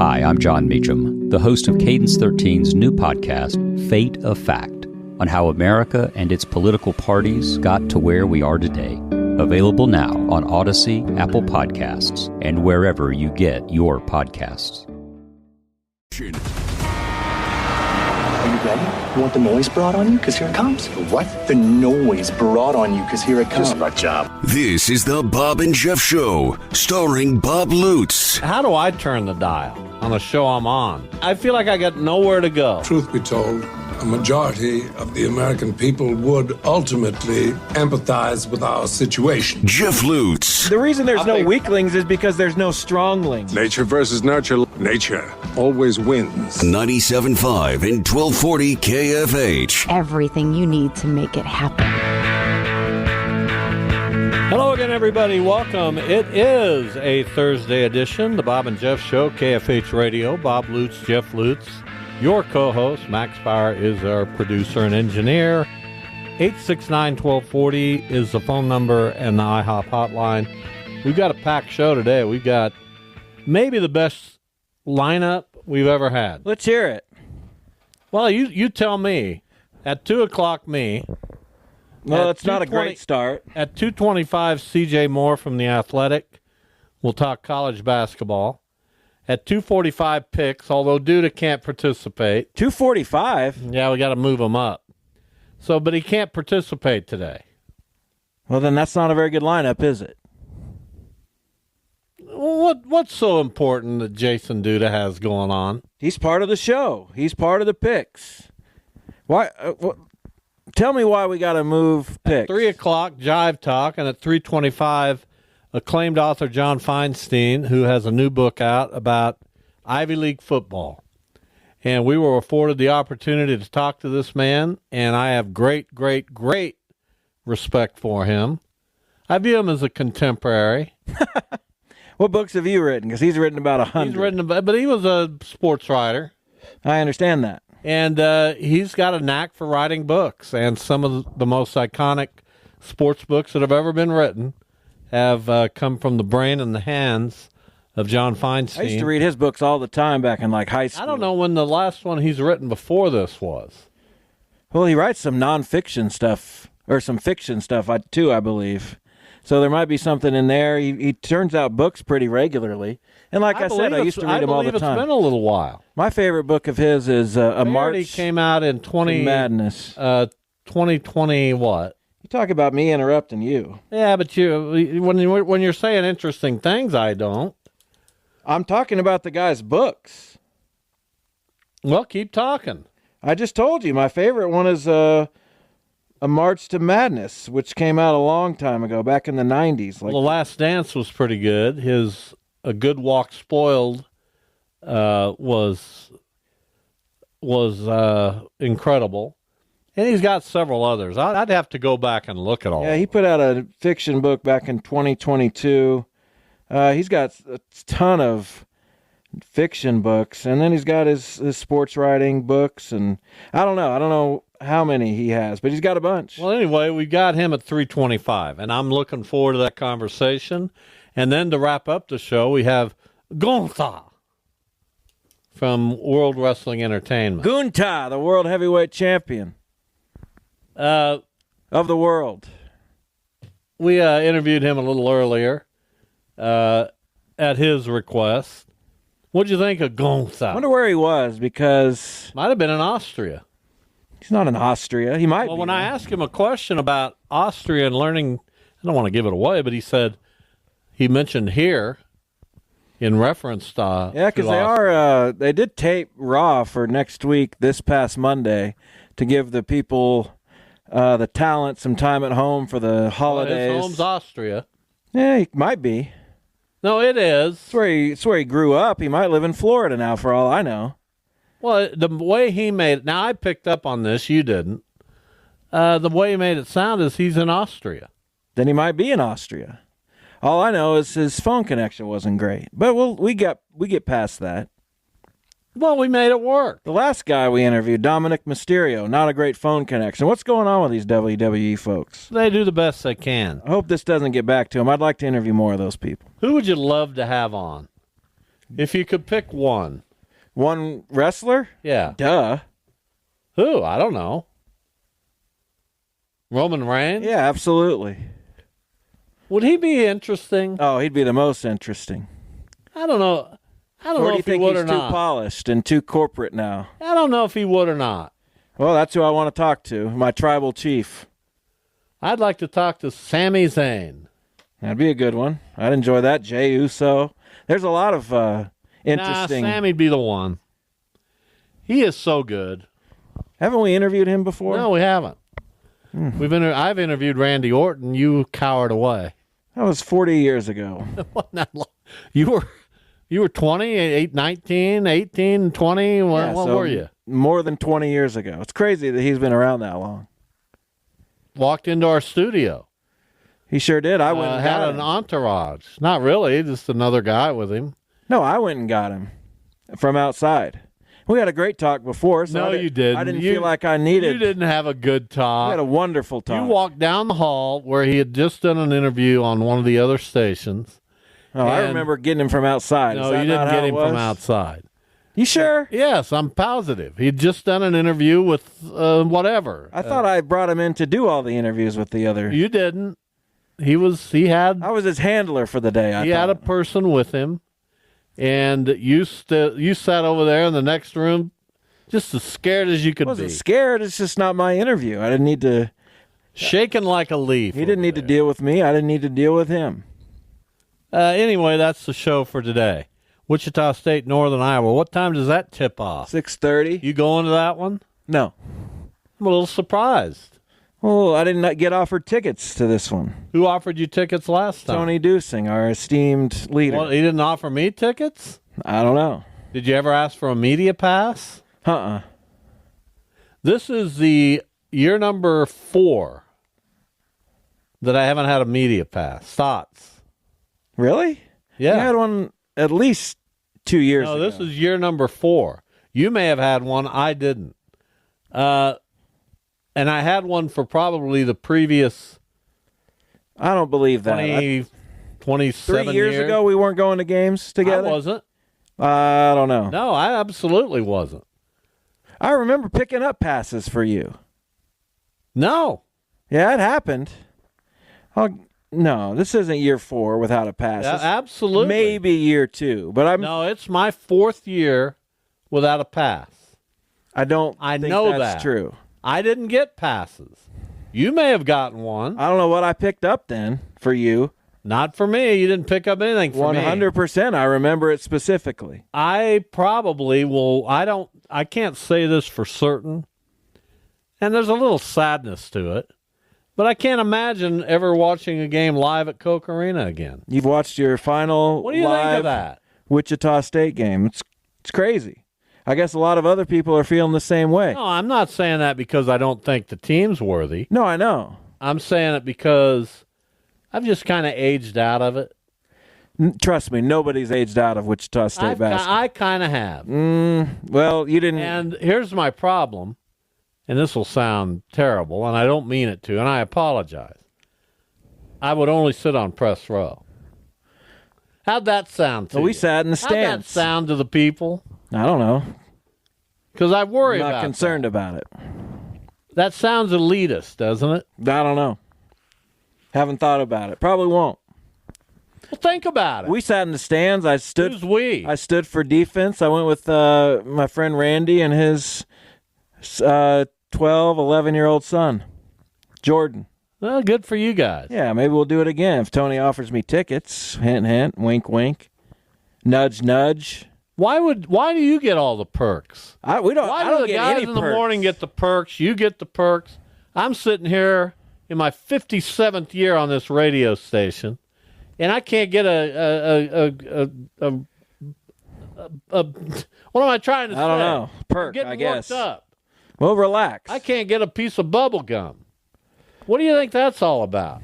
Hi, I'm John Meacham, the host of Cadence 13's new podcast, Fate of Fact, on how America and its political parties got to where we are today. Available now on Odyssey, Apple Podcasts, and wherever you get your podcasts. Are you ready? You want the noise brought on you? Because here it comes. The what? The noise brought on you, because here it comes. This is my job. This is the Bob and Jeff Show, starring Bob Lutz. How do I turn the dial on a show I'm on? I feel like I got nowhere to go. Truth be told, a majority of the American people would ultimately empathize with our situation. Jeff Lutz. The reason there's no weaklings is because there's no stronglings. Nature versus nurture. Nature always wins. 97.5 and 1240 KFH. Everything you need to make it happen. Hello again, everybody. Welcome. It is a Thursday edition, the Bob and Jeff Show, KFH Radio. Bob Lutz, Jeff Lutz, your co-host. Max Bauer is our producer and engineer. 869-1240 is the phone number and the IHOP hotline. We've got a packed show today. We've got maybe the best lineup we've ever had. Let's hear it. Well, you tell me. At 2 o'clock, me. Well, it's not a great start. At 2:25, CJ Moore from The Athletic. We'll talk college basketball. At 2:45, picks, although Duda can't participate. 2:45? Yeah, we got to move him up. But he can't participate today. Well, then that's not a very good lineup, is it? What's so important that Jason Duda has going on? He's part of the show. He's part of the picks. Why? Tell me why we got to move picks. At 3 o'clock, Jive Talk, and at 3:25, acclaimed author John Feinstein, who has a new book out about Ivy League football. And we were afforded the opportunity to talk to this man, and I have great, great, great respect for him. I view him as a contemporary. What books have you written? Because he's written about 100. He's written about, but he was a sports writer. I understand that. And he's got a knack for writing books, and some of the most iconic sports books that have ever been written have come from the brain and the hands of John Feinstein. I used to read his books all the time back in high school. I don't know when the last one he's written before this was. Well, he writes some nonfiction stuff, or some fiction stuff too, I believe. So there might be something in there. He turns out books pretty regularly. And like I said, I used to read them all the time. It's been a little while. My favorite book of his is A March came out in Madness. 2020 what? You talk about me interrupting you. Yeah, but when you're saying interesting things, I don't. I'm talking about the guy's books. Well, keep talking. I just told you my favorite one is A March to Madness, which came out a long time ago, back in the 90s. Well, The Last Dance was pretty good. His A Good Walk Spoiled was incredible. And he's got several others. I'd have to go back and look at all. Yeah, he put out a fiction book back in 2022. He's got a ton of fiction books, and then he's got his sports writing books, and I don't know how many he has, but he's got a bunch. Well, anyway, we got him at 3:25, and I'm looking forward to that conversation. And then to wrap up the show, we have Gunther from World Wrestling Entertainment. Gunther, the world heavyweight champion of the world. We interviewed him a little earlier at his request. What'd you think of Gunther? I wonder where he was, because might have been in Austria. He's not in Austria. He might be. Well, when I asked him a question about Austria and learning, I don't want to give it away, but he mentioned here in reference to yeah, because they did tape Raw for next week, this past Monday, to give the people, the talent, some time at home for the holidays. His home's Austria. Yeah, he might be. No, it is. It's where he grew up. He might live in Florida now, for all I know. Well, the way he made it, now I picked up on this, you didn't. The way he made it sound is he's in Austria. Then he might be in Austria. All I know is his phone connection wasn't great. But we get past that. Well, we made it work. The last guy we interviewed, Dominic Mysterio, not a great phone connection. What's going on with these WWE folks? They do the best they can. I hope this doesn't get back to him. I'd like to interview more of those people. Who would you love to have on? If you could pick one. One wrestler? Yeah. Duh. Who? I don't know. Roman Reigns? Yeah, absolutely. Would he be interesting? Oh, he'd be the most interesting. I don't know. I don't Or know do you if he think would he's or too not. polished and too corporate now? I don't know if he would or not. Well, that's who I want to talk to, my tribal chief. I'd like to talk to Sami Zayn. That'd be a good one. I'd enjoy that. Jey Uso. There's a lot of interesting. Nah, Sammy'd be the one. He is so good. Haven't we interviewed him before? No, we haven't. I've interviewed Randy Orton. You cowered away. That was 40 years ago. Wasn't that long? You were 20, 19, 18, 20. What so were you? More than 20 years ago. It's crazy that he's been around that long. Walked into our studio. He sure did. I went and had got an him. entourage. Not really, just another guy with him. No, I went and got him from outside. We had a great talk before. So No, you didn't. I didn't feel like I needed. You didn't have a good We talk. had a wonderful talk. You walked down the hall where he had just done an interview on one of the other stations. Oh, I and- remember getting him from outside. Is No, that you not didn't how get it him from was? outside. You sure? Yes, I'm positive. He'd just done an interview with whatever. I thought I brought him in to do all the interviews with the other. You didn't. He had I was his handler for the day. he had a person with him, and you sat over there in the next room, just as scared as you could I wasn't be, scared. It's just not my interview. I didn't need to. shaking like a leaf. He didn't need to deal with me. I didn't need to deal with him. Anyway, that's the show for today. Wichita State, Northern Iowa. What time does that tip off? 6:30. You going to that one? No. I'm a little surprised. Well, I did not get offered tickets to this one. Who offered you tickets last time? Tony Dusing, our esteemed leader. Well, he didn't offer me tickets? I don't know. Did you ever ask for a media pass? Uh-uh. This is the year number 4 that I haven't had a media pass. Thoughts? Really? Yeah. You had one at least 2 years No, ago. this is year number 4. You may have had one. I didn't. And I had one for probably the previous I don't believe that. 27 3 years ago, we weren't going to games together? I wasn't. I don't know. No, I absolutely wasn't. I remember picking up passes for you. No. Yeah, it happened. No, this isn't year 4 without a pass. Yeah, It's absolutely. maybe year 2, but No, it's my 4th year without a pass. I don't I think know that's that. true. I didn't get passes. You may have gotten one. I don't know what I picked up then for you. Not for me. You didn't pick up anything for me. 100%. I remember it specifically. I probably will. I can't say this for certain. And there's a little sadness to it. But I can't imagine ever watching a game live at Coke Arena again. You've watched your final What do you think live of that? Wichita State game. It's crazy. I guess a lot of other people are feeling the same way. No, I'm not saying that because I don't think the team's worthy. No, I know. I'm saying it because I've just kind of aged out of it. Trust me, nobody's aged out of Wichita State basketball. I kind of have. Well, you didn't. And here's my problem, and this will sound terrible, and I don't mean it to, and I apologize. I would only sit on press row. How'd that sound to Well, we you? sat in the How'd that stands. sound to the people? I don't know. Because I worry I'm not about concerned about it. that sounds elitist, doesn't it? I don't know. Haven't thought about it. Probably won't. Well, think about it. We sat in the stands. I stood. Who's we? I stood for defense. I went with my friend Randy and his 12, 11-year-old son, Jordan. Well, good for you guys. Yeah, maybe we'll do it again if Tony offers me tickets. Hint, hint. Wink, wink. Nudge, nudge. Why do you get all the perks? We don't. Why I don't do the get guys any in the perks. morning get the perks? You get the perks. I'm sitting here in my 57th year on this radio station, and I can't get what am I trying to say? I don't know. I'm Perk, getting I guess. worked up. Well, relax. I can't get a piece of bubble gum. What do you think that's all about?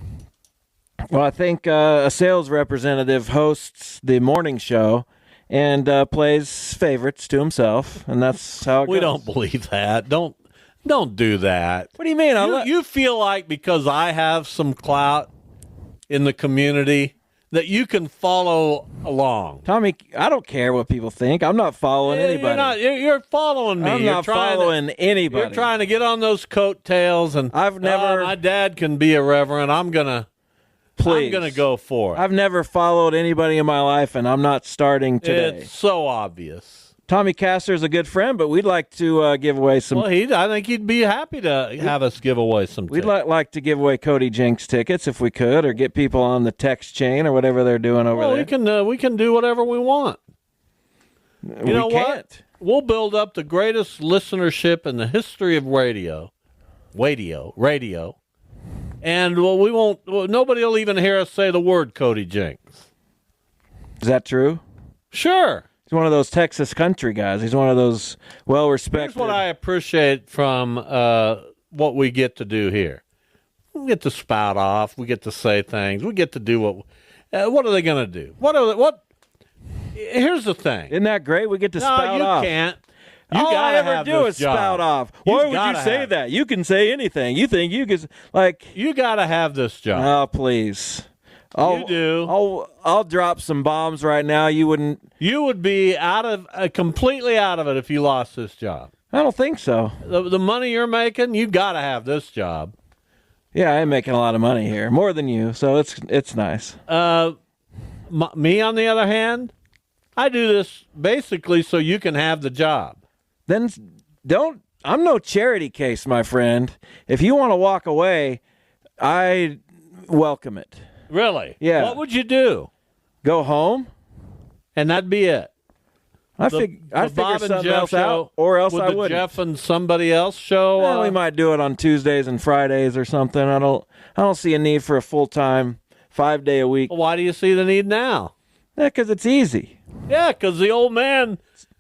Well, I think a sales representative hosts the morning show and plays favorites to himself, and that's how it goes. We don't believe that. Don't do that. What do you mean? You feel like because I have some clout in the community that you can follow along. Tommy, I don't care what people think. I'm not following anybody. You're following me. I'm not following anybody. You're trying to get on those coattails, and I've never. my dad can be a reverend. I'm gonna go for it. I've never followed anybody in my life, and I'm not starting today. It's so obvious. Tommy Castor's a good friend, but we'd like to give away some. Well, I think he'd be happy to have us give away some. We'd like to give away Cody Jinks tickets if we could, or get people on the text chain or whatever they're doing over there. We can do whatever we want. You know can't. what? We'll build up the greatest listenership in the history of radio, and we won't. Nobody will even hear us say the word Cody Jinks. Is that true? Sure. He's one of those Texas country guys. He's one of those well-respected. Here's what I appreciate from what we get to do here. We get to spout off. We get to say things. We get to do what are they going to do? Here's the thing. Isn't that great? We get to spout off. No, you can't. All I ever do is spout off. Why would you say that? You can say anything. You think you can, You got to have this job. Oh, please. You do. I'll drop some bombs right now. You wouldn't. You would be completely out of it if you lost this job. I don't think so. The money you're making, you got to have this job. Yeah, I am making a lot of money here, more than you, so it's nice. Me, on the other hand, I do this basically so you can have the job. Then I'm no charity case, my friend. If you want to walk away, I welcome it. Really? Yeah. What would you do? Go home? And that'd be it. I'd figure something else out, or else I wouldn't. The Jeff and somebody else show? Well, we might do it on Tuesdays and Fridays or something. I don't see a need for a full-time 5-day a week. Well, why do you see the need now? Yeah, because it's easy. Yeah, because the old man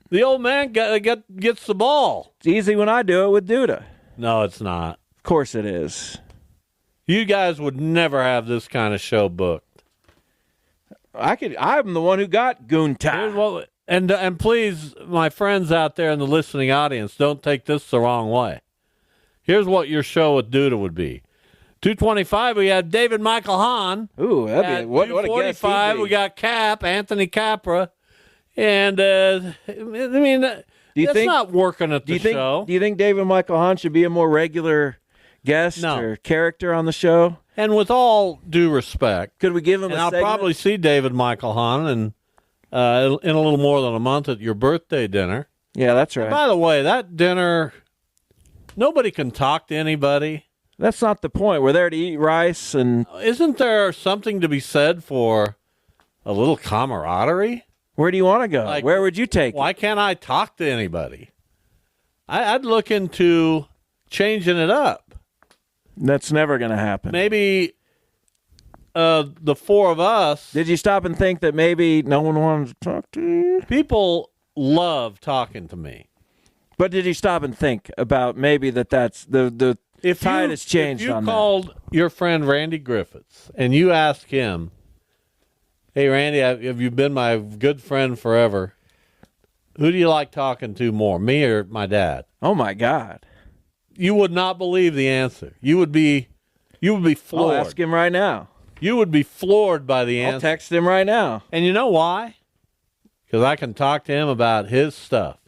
gets the ball. It's easy when I do it with Duda. No, it's not. Of course it is. You guys would never have this kind of show booked. I'm the one who got Gunta. And please, my friends out there in the listening audience, don't take this the wrong way. Here's what your show with Duda would be. 225, we had David Michael Hahn. Ooh, that'd be what a guest. 245, we got Anthony Capra. And, that's not working at the show. Do you think David Michael Hahn should be a more regular guest or character on the show? And with all due respect, could we give him a segment? I'll probably see David Michael Hahn in a little more than a month at your birthday dinner. Yeah, that's right. And by the way, that dinner, nobody can talk to anybody. That's not the point. We're there to eat rice. And isn't there something to be said for a little camaraderie? Where do you want to go? Where would you take Why can't I talk to anybody? I'd look into changing it up. That's never going to happen. Maybe the four of us. Did you stop and think that maybe no one wanted to talk to you? People love talking to me. But did you stop and think about maybe that's the tide has changed on that? If you called your friend Randy Griffiths and you asked him, hey, Randy, have you been my good friend forever? Who do you like talking to more, me or my dad? Oh, my God. You would not believe the answer. You would be floored. I'll ask him right now. You would be floored by the answer. I'll text him right now. And you know why? Because I can talk to him about his stuff.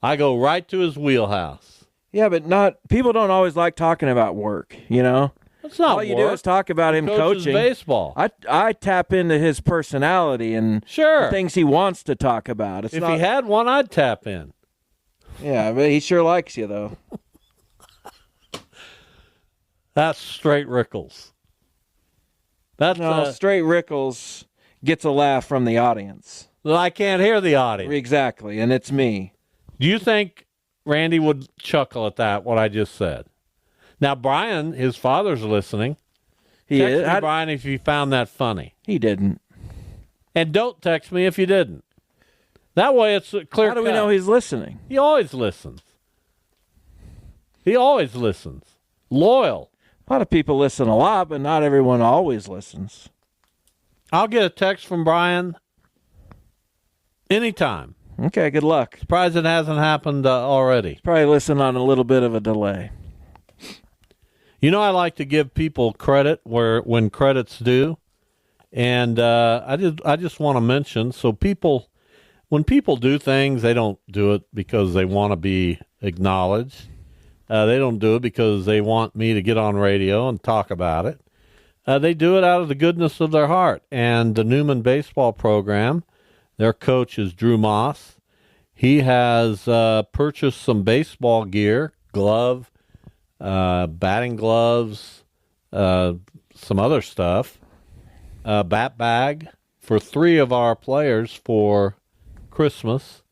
I go right to his wheelhouse. Yeah, but people don't always like talking about work, you know? That's not all you do is talk about him coaching baseball. I tap into his personality and the things he wants to talk about. If he had one, I'd tap in. Yeah, but he sure likes you, though. That's straight Rickles. Straight Rickles gets a laugh from the audience. Well, I can't hear the audience. Exactly, and it's me. Do you think Randy would chuckle at that, what I just said? Now, Brian, his father's listening. He text is. me, Brian, if you found that funny. He didn't. And don't text me if you didn't. That way it's clear. How do we know he's listening? He always listens. Loyal. A lot of people listen a lot, but not everyone always listens. I'll get a text from Brian anytime. Okay, good luck. Surprised it hasn't happened already. He's probably listening on a little bit of a delay. You know, I like to give people credit when credit's due. And I just want to mention, so when people do things, they don't do it because they want to be acknowledged. They don't do it because they want me to get on radio and talk about it. They do it out of the goodness of their heart. And the Newman baseball program, their coach is Drew Moss. He has purchased some baseball gear, batting gloves, some other stuff, bat bag for 3 of our players for Christmas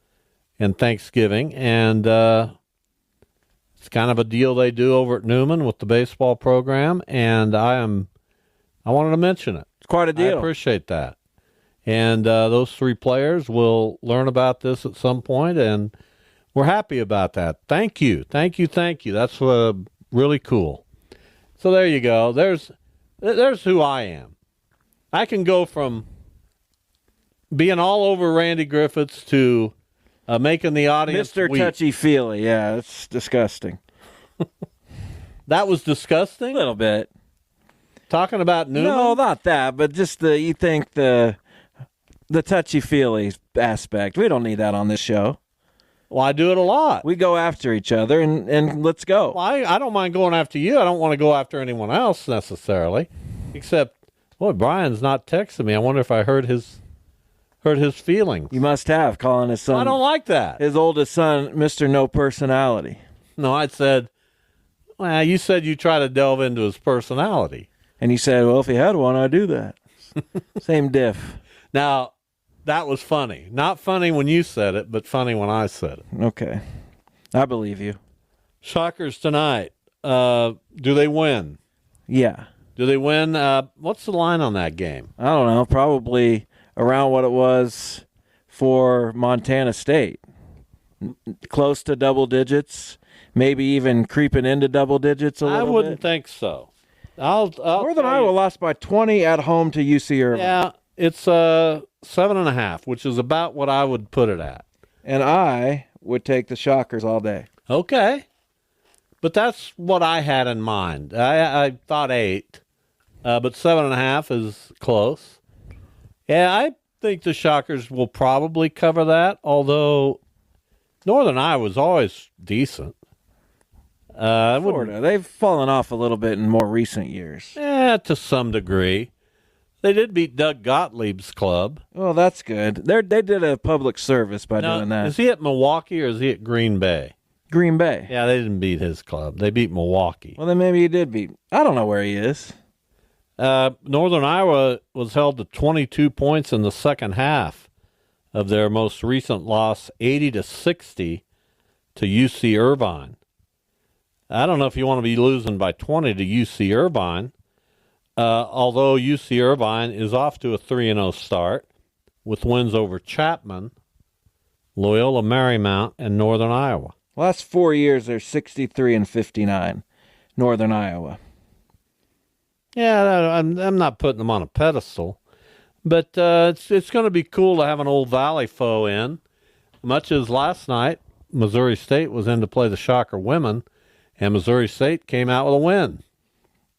and Thanksgiving. And it's kind of a deal they do over at Newman with the baseball program, and I wanted to mention it. It's quite a deal. I appreciate that. And those 3 players will learn about this at some point, and we're happy about that. Thank you. That's really cool. So there you go. There's who I am. I can go from being all over Randy Griffiths to making the audience Mr. weep. Touchy-feely. Yeah, it's disgusting. That was disgusting? A little bit. Talking about Newman? No, not that, but just you think the touchy-feely aspect. We don't need that on this show. Well, I do it a lot. We go after each other, and let's go. Well, I don't mind going after you. I don't want to go after anyone else necessarily, except, boy, Brian's not texting me. I wonder if I hurt his feelings. You must have, calling his son. I don't like that. His oldest son, Mr. No Personality. No, I said, well, you said you try to delve into his personality. And he said, well, if he had one, I'd do that. Same diff. Now, that was funny. Not funny when you said it, but funny when I said it. Okay. I believe you. Shockers tonight. Do they win? Yeah. Do they win? What's the line on that game? I don't know. Probably around what it was for Montana State. Close to double digits. Maybe even creeping into double digits a little bit. I wouldn't think so. Northern Iowa lost by 20 at home to UC Irvine. Yeah, it's 7.5, which is about what I would put it at. And I would take the Shockers all day. Okay. But that's what I had in mind. I thought 8, but 7.5 is close. Yeah, I think the Shockers will probably cover that, although Northern Iowa was always decent. Florida, they've fallen off a little bit in more recent years. To some degree. They did beat Doug Gottlieb's club. Oh, that's good. They did a public service by doing that. Is he at Milwaukee or is he at Green Bay? Green Bay. Yeah, they didn't beat his club. They beat Milwaukee. Well, then maybe he did beat. I don't know where he is. Northern Iowa was held to 22 points in the second half of their most recent loss, 80-60 to UC Irvine. I don't know if you want to be losing by 20 to UC Irvine, although UC Irvine is off to a 3-0 start with wins over Chapman, Loyola Marymount, and Northern Iowa. Last 4 years, they're 63-59, Northern Iowa. Yeah, I'm not putting them on a pedestal, but it's going to be cool to have an old Valley foe in, much as last night Missouri State was in to play the Shocker women, and Missouri State came out with a win.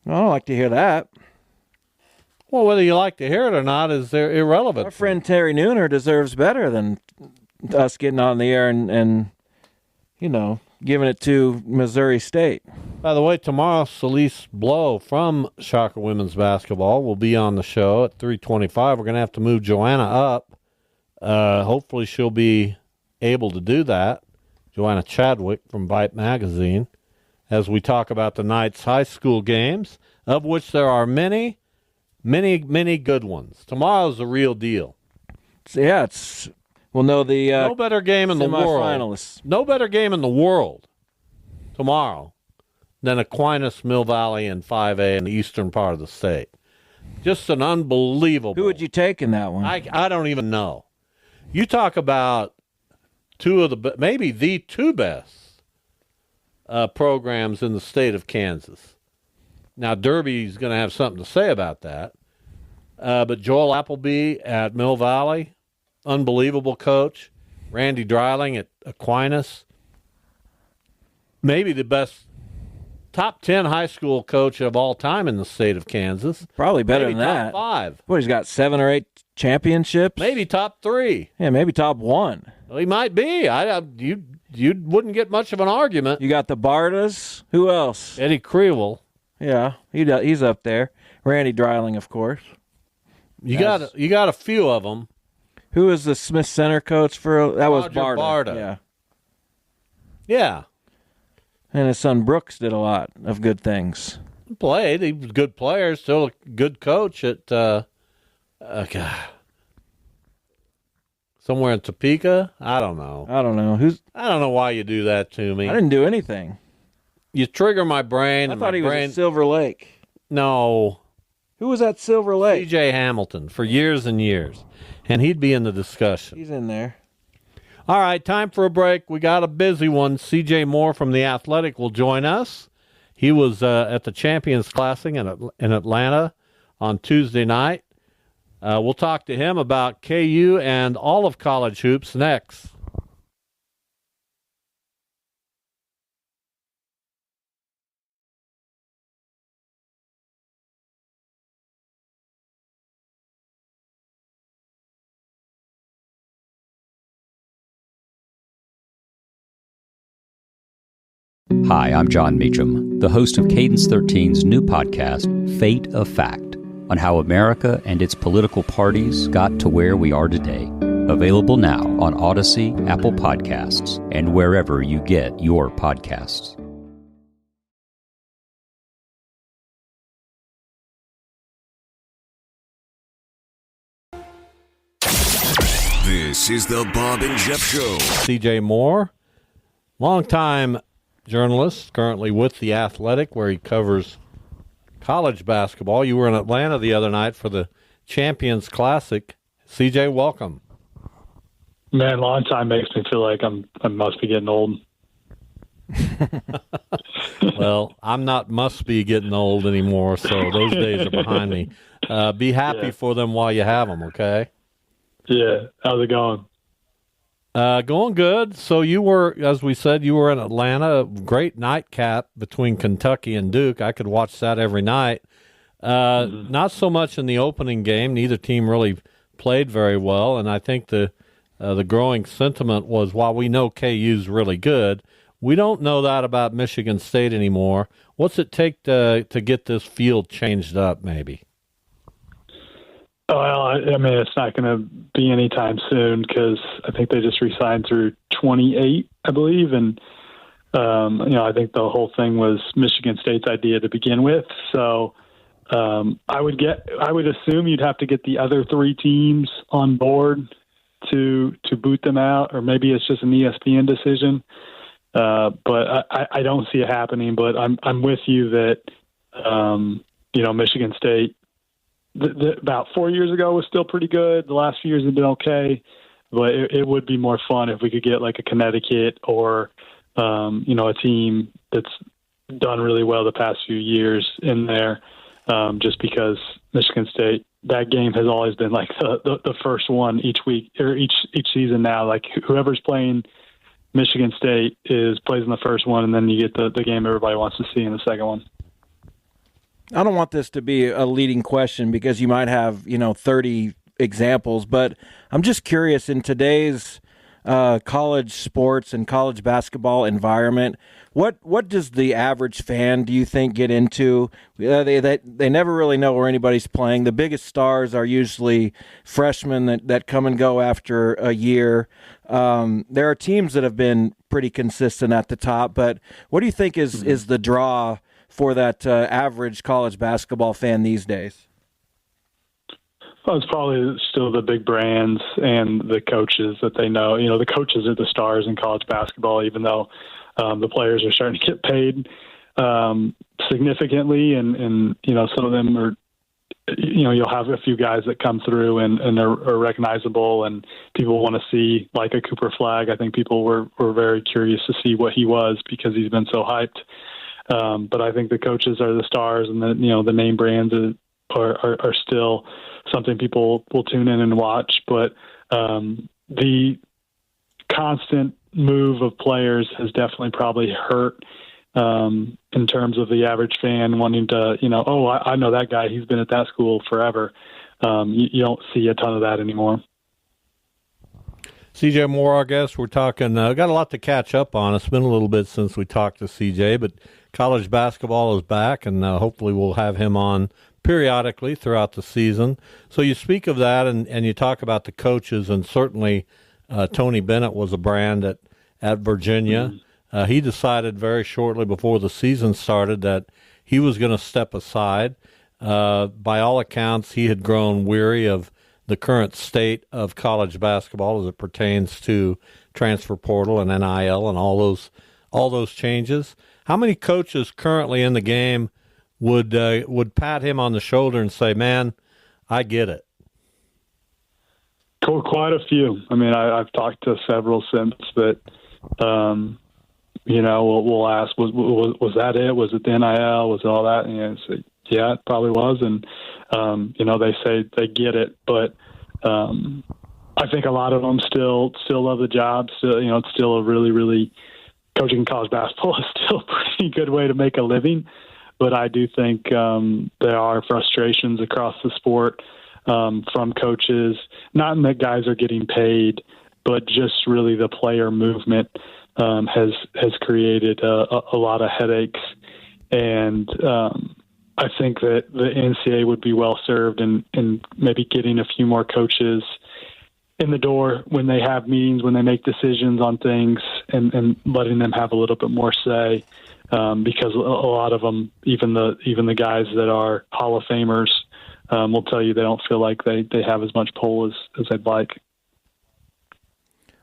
I don't like to hear that. Well, whether you like to hear it or not is irrelevant. Our friend Terry Nooner deserves better than us getting on the air and giving it to Missouri State. By the way, tomorrow, Celeste Blow from Shocker Women's Basketball will be on the show at 3:25. We're going to have to move Joanna up. Hopefully she'll be able to do that. Joanna Chadwick from Bite Magazine, as we talk about the night's high school games, of which there are many, many, many good ones. Tomorrow's the real deal. Yeah, we'll know the no better game in the world. Semifinalists. No better game in the world tomorrow than Aquinas Mill Valley in 5A in the eastern part of the state. Just an unbelievable. Who would you take in that one? I don't even know. You talk about maybe the two best programs in the state of Kansas. Now, Derby's going to have something to say about that. But Joel Appleby at Mill Valley, unbelievable coach. Randy Dreiling at Aquinas, maybe the best top 10 high school coach of all time in the state of Kansas. Probably better Maybe than top that. 5. What, he's got 7 or 8 championships? Maybe top 3. Yeah, maybe top 1. Well, he might be. You wouldn't get much of an argument. You got the Bartas. Who else? Eddie Creel. Yeah, he's up there. Randy Dreiling, of course. You got a few of them. Who was the Smith Center coach for? That was Roger Barta. Barta. Yeah. And his son Brooks did a lot of good things. Played. He was a good player. Still a good coach at somewhere in Topeka. I don't know. I don't know. I don't know why you do that to me. I didn't do anything. You trigger my brain. I thought he was at Silver Lake. No. Who was at Silver Lake? C.J. Hamilton for years and years. And he'd be in the discussion. He's in there. All right, time for a break. We got a busy one. C.J. Moore from The Athletic will join us. He was at the Champions Classic in Atlanta on Tuesday night. We'll talk to him about KU and all of college hoops next. Hi, I'm John Meacham, the host of Cadence 13's new podcast, Fate of Fact, on how America and its political parties got to where we are today. Available now on Odyssey, Apple Podcasts, and wherever you get your podcasts. This is the Bob and Jeff Show. C.J. Moore, longtime journalist, currently with The Athletic, where he covers college basketball. You were in Atlanta the other night for the Champions Classic. CJ, welcome. Man, long time makes me feel like I must be getting old. Well, I'm not must be getting old anymore, so those days are behind me. Be happy for them while you have them, okay? Yeah. How's it going? Going good. So you were, as we said, you were in Atlanta. Great nightcap between Kentucky and Duke. I could watch that every night. Not so much in the opening game. Neither team really played very well, and I think the growing sentiment was, while we know KU's really good, we don't know that about Michigan State anymore. What's it take to get this field changed up, maybe? Well, I mean, it's not going to be anytime soon because I think they just re-signed through 28, I believe. And, I think the whole thing was Michigan State's idea to begin with. So I would assume you'd have to get the other 3 teams on board to boot them out, or maybe it's just an ESPN decision. But I don't see it happening. But I'm with you that, Michigan State, about 4 years ago was still pretty good. The last few years have been okay, but it would be more fun if we could get like a Connecticut or, a team that's done really well the past few years in there, just because Michigan State, that game has always been like the first one each week or each season now. Like whoever's playing Michigan State plays in the first one, and then you get the game everybody wants to see in the second one. I don't want this to be a leading question because you might have, 30 examples, but I'm just curious, in today's college sports and college basketball environment, what does the average fan, do you think, get into? They never really know where anybody's playing. The biggest stars are usually freshmen that come and go after a year. There are teams that have been pretty consistent at the top, but what do you think is the draw for that average college basketball fan these days? Well, it's probably still the big brands and the coaches that they know. The coaches are the stars in college basketball, even though the players are starting to get paid significantly. And some of them are, you'll have a few guys that come through and are recognizable, and people want to see, like a Cooper Flagg. I think people were very curious to see what he was because he's been so hyped. But I think the coaches are the stars, and the name brands are still something people will tune in and watch. But the constant move of players has definitely probably hurt in terms of the average fan wanting to, I know that guy. He's been at that school forever. You don't see a ton of that anymore. CJ Moore, our guest, we're talking, got a lot to catch up on. It's been a little bit since we talked to CJ, but college basketball is back, and hopefully we'll have him on periodically throughout the season. So you speak of that, and you talk about the coaches, and certainly Tony Bennett was a brand at Virginia. Mm-hmm. He decided very shortly before the season started that he was going to step aside. By all accounts, he had grown weary of the current state of college basketball as it pertains to transfer portal and NIL and all those changes. How many coaches currently in the game would pat him on the shoulder and say, "Man, I get it"? Quite a few. I mean, I've talked to several since that. We'll ask, was that it? Was it the NIL? Was it all that? And say, yeah, it probably was. And they say they get it, but I think a lot of them still love the job. Still, it's still a really, really coaching college basketball is still a pretty good way to make a living. But I do think there are frustrations across the sport from coaches, not in that guys are getting paid, but just really the player movement has created a lot of headaches. And I think that the NCAA would be well served in maybe getting a few more coaches in the door when they have meetings, when they make decisions on things, and letting them have a little bit more say, because a lot of them, even the guys that are Hall of Famers, will tell you they don't feel like they have as much pull as they'd like.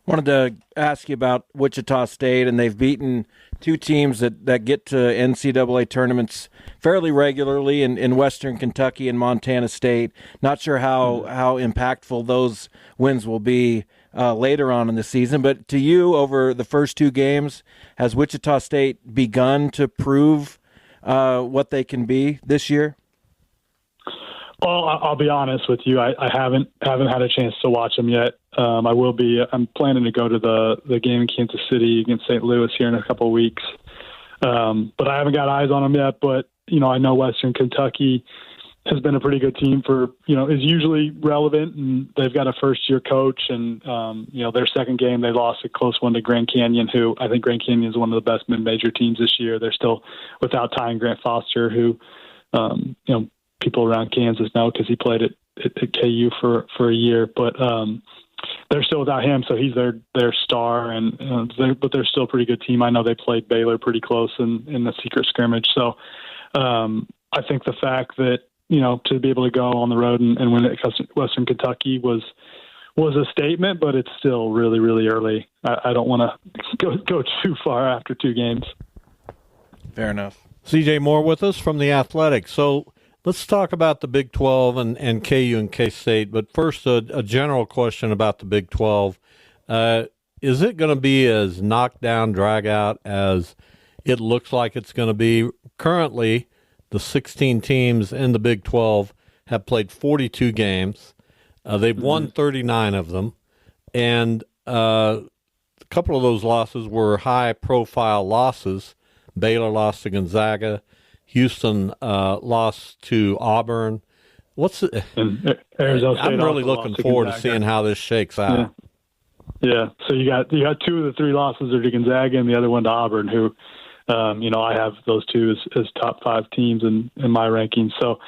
Wanted to ask you about Wichita State, and they've beaten two teams that get to NCAA tournaments fairly regularly in Western Kentucky and Montana State. Not sure how impactful those wins will be later on in the season, but to you, over the first two games, has Wichita State begun to prove what they can be this year? Well, I'll be honest with you. I haven't had a chance to watch them yet. I will be. I'm planning to go to the game in Kansas City against St. Louis here in a couple of weeks. But I haven't got eyes on them yet. But, I know Western Kentucky has been a pretty good team for, is usually relevant, and they've got a first-year coach. And, their second game, they lost a close one to Grand Canyon, who I think Grand Canyon is one of the best mid-major teams this year. They're still without Ty and Grant Foster, who, people around Kansas know because he played at KU for a year, but they're still without him, so he's their star, but they're still a pretty good team. I know they played Baylor pretty close in the secret scrimmage, so I think the fact that to be able to go on the road and win at Western Kentucky was a statement, but it's still really, really early. I don't want to go too far after two games. Fair enough. CJ Moore with us from The Athletic. So let's talk about the Big 12 and KU and K-State. But first, a general question about the Big 12. Is it going to be as knockdown, drag-out as it looks like it's going to be? Currently, the 16 teams in the Big 12 have played 42 games. They've won 39 of them. And a couple of those losses were high-profile losses. Baylor lost to Gonzaga. Houston lost to Auburn. Arizona State? I'm really looking forward to seeing how this shakes out. Yeah. So you got two of the three losses are to Gonzaga and the other one to Auburn, who, I have those two as top five teams in my rankings. So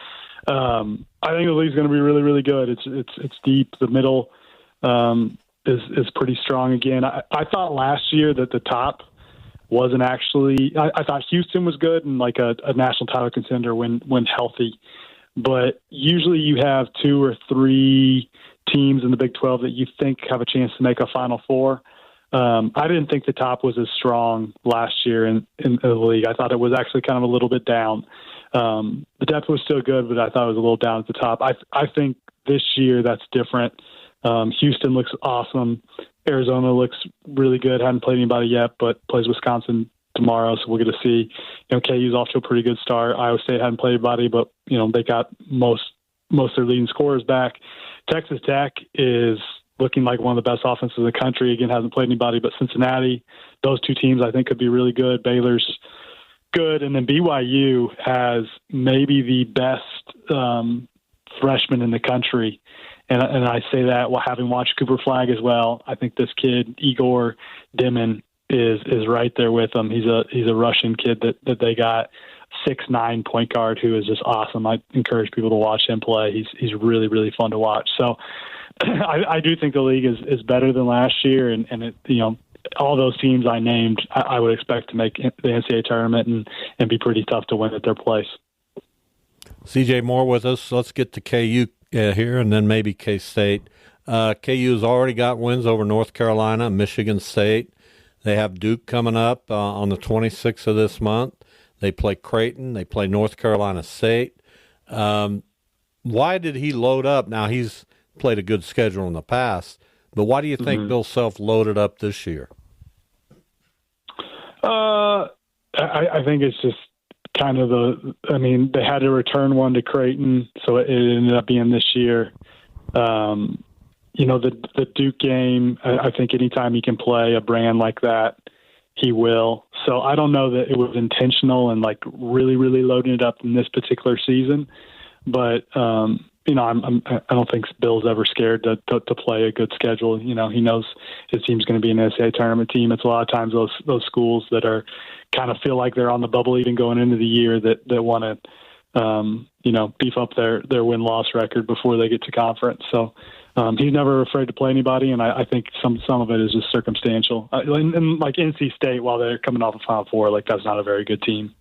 I think the league's going to be really, really good. It's deep. The middle is pretty strong again. I thought last year that the top wasn't actually. I thought Houston was good and like a national title contender when healthy, but usually you have two or three teams in the Big 12 that you think have a chance to make a Final Four. I didn't think the top was as strong last year in the league. I thought it was actually kind of a little bit down. The depth was still good, but I thought it was a little down at the top. I think this year that's different. Houston looks awesome. Arizona looks really good. Hadn't played anybody yet, but plays Wisconsin tomorrow, so we'll get to see. KU's off to a pretty good start. Iowa State hadn't played anybody, but they got most of their leading scorers back. Texas Tech is looking like one of the best offenses in the country. Again, hasn't played anybody but Cincinnati. Those two teams I think could be really good. Baylor's good. And then BYU has maybe the best freshman in the country. And I say that while having watched Cooper Flag as well. I think this kid, Igor Dimin, is right there with him. He's a Russian kid that they got, 6'9" point guard who is just awesome. I encourage people to watch him play. He's really, really fun to watch. So I do think the league is better than last year, and it, all those teams I named, I would expect to make the NCAA tournament and be pretty tough to win at their place. CJ Moore with us. Let's get to KU here, and then maybe K-State. KU has already got wins over North Carolina, Michigan State. They have Duke coming up on the 26th of this month. They play Creighton. They play North Carolina State. Why did he load up? Now, he's played a good schedule in the past, but why do you think Bill Self loaded up this year? I think it's just kind of they had to return one to Creighton, so it ended up being this year. The Duke game, I think anytime he can play a brand like that, he will. So I don't know that it was intentional and like really, really loading it up in this particular season. But, I don't think Bill's ever scared to play a good schedule. He knows his team's going to be an NCAA tournament team. It's a lot of times those schools that are kind of feel like they're on the bubble even going into the year that want to, beef up their win-loss record before they get to conference. So, he's never afraid to play anybody, and I think some of it is just circumstantial. And like NC State, while they're coming off a Final Four, like that's not a very good team.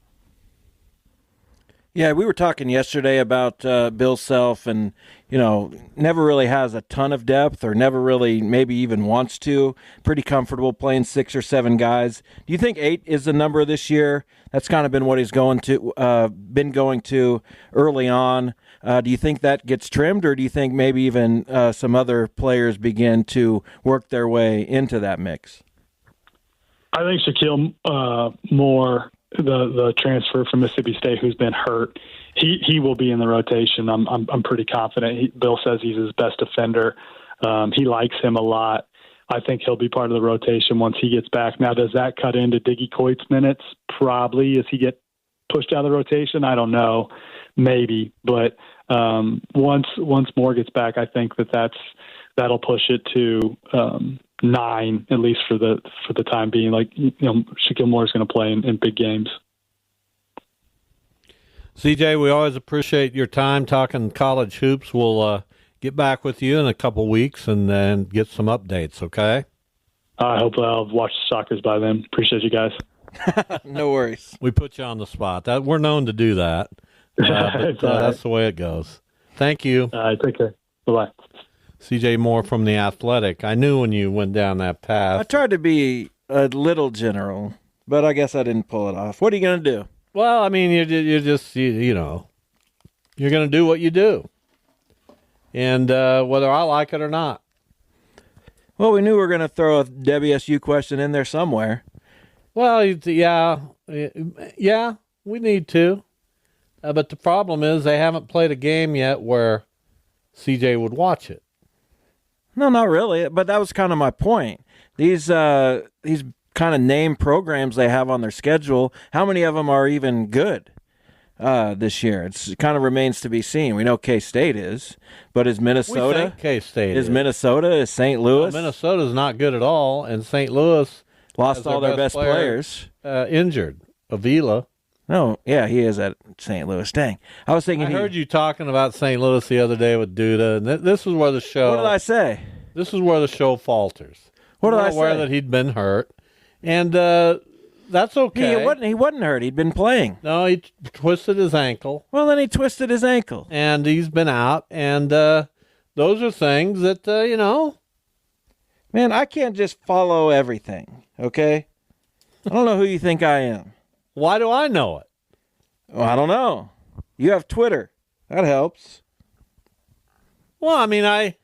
Yeah, we were talking yesterday about Bill Self, and never really has a ton of depth, or never really maybe even wants to. Pretty comfortable playing 6 or 7 guys. Do you think 8 is the number this year? That's kind of been what he's been going to early on. Do you think that gets trimmed, or do you think maybe even some other players begin to work their way into that mix? I think Shaquille Moore, the transfer from Mississippi State, who's been hurt, he will be in the rotation. I'm pretty confident. Bill says he's his best defender. He likes him a lot. I think he'll be part of the rotation once he gets back. Now, does that cut into Diggy Coit's minutes? Probably. Does he get pushed out of the rotation? I don't know. Maybe, but once Moore gets back, I think that'll push it to 9 at least for the time being. Like Shaquille Moore is going to play in big games. CJ, we always appreciate your time talking college hoops. We'll get back with you in a couple weeks and then get some updates. Okay. I hope I'll watch the Sockers by then. Appreciate you guys. No worries. We put you on the spot. We're known to do that. But that's the way it goes. Thank you. Take care. Bye-bye. CJ Moore from The Athletic. I knew when you went down that path. I tried to be a little general, but I guess I didn't pull it off. What are you going to do? Well, I mean, you're just, you're going to do what you do. And whether I like it or not. Well, we knew we were going to throw a WSU question in there somewhere. Well, yeah, we need to. But the problem is they haven't played a game yet where CJ would watch it. No, not really. But that was kind of my point. These kind of name programs they have on their schedule, how many of them are even good this year? It kind of remains to be seen. We know K-State is, but is Minnesota? We think K-State is Minnesota? Is St. Louis? No, Minnesota's not good at all, and St. Louis lost all their best players. Injured. Avila. No, yeah, he is at St. Louis. Dang. I was thinking I heard you talking about St. Louis the other day with Duda, and this is where the show... What did I say? This is where the show falters. What did I say? Aware that he'd been hurt, and that's okay. He wasn't hurt. He'd been playing. No, he twisted his ankle. Well, then he twisted his ankle. And he's been out, and those are things that, Man, I can't just follow everything, okay? I don't know who you think I am. Why do I know it? Well, I don't know. You have Twitter. That helps. Well, I mean, I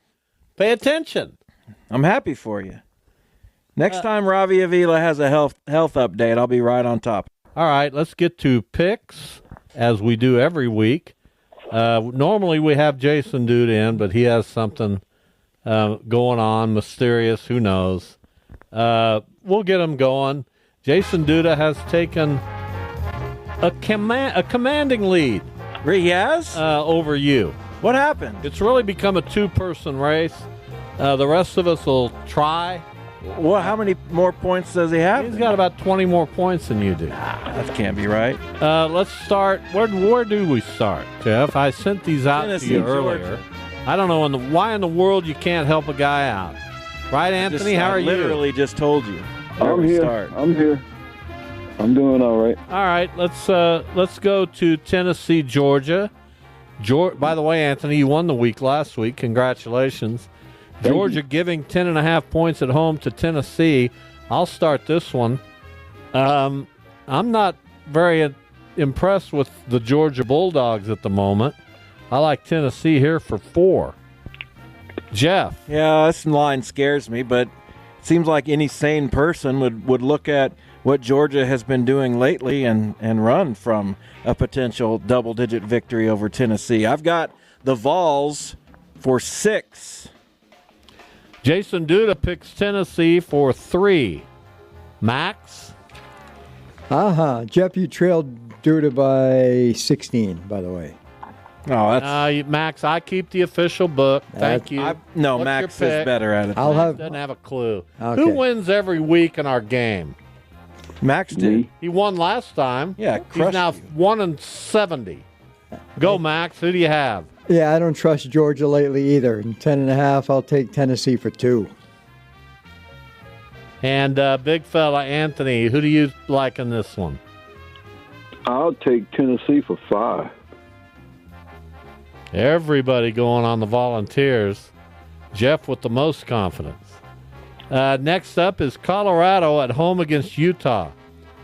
pay attention. I'm happy for you. Next time Ravi Avila has a health update, I'll be right on top. All right, let's get to picks, as we do every week. Normally we have Jason Duda in, but he has something going on, mysterious, who knows. We'll get him going. Jason Duda has taken a commanding lead. He has? Over you. What happened? It's really become a two-person race. The rest of us will try. Well, how many more points does he have? He's got about 20 more points than you do. That can't be right. Let's start. Where do we start, Jeff? I sent these out Tennessee, to you earlier. Georgia. I don't know why in the world you can't help a guy out. Right, Anthony? How are you? I literally just told you. I'm here. I'm here. I'm doing all right. All right, let's go to Tennessee, Georgia. By the way, Anthony, you won the week last week. Congratulations. Georgia giving 10.5 points at home to Tennessee. I'll start this one. I'm not very impressed with the Georgia Bulldogs at the moment. I like Tennessee here for 4. Jeff. Yeah, this line scares me, but it seems like any sane person would look at what Georgia has been doing lately and run from a potential double-digit victory over Tennessee. I've got the Vols for 6. Jason Duda picks Tennessee for 3. Max? Jeff, you trailed Duda by 16, by the way. Oh, that's Max, I keep the official book. Thank you. Max is better at it. Doesn't have a clue. Okay. Who wins every week in our game? Max did. He won last time. Yeah, he's now 1-70. Go, Max. Who do you have? Yeah, I don't trust Georgia lately either. And 10.5, I'll take Tennessee for 2. And big fella Anthony, who do you like in this one? I'll take Tennessee for 5. Everybody going on the Volunteers. Jeff with the most confidence. Next up is Colorado at home against Utah.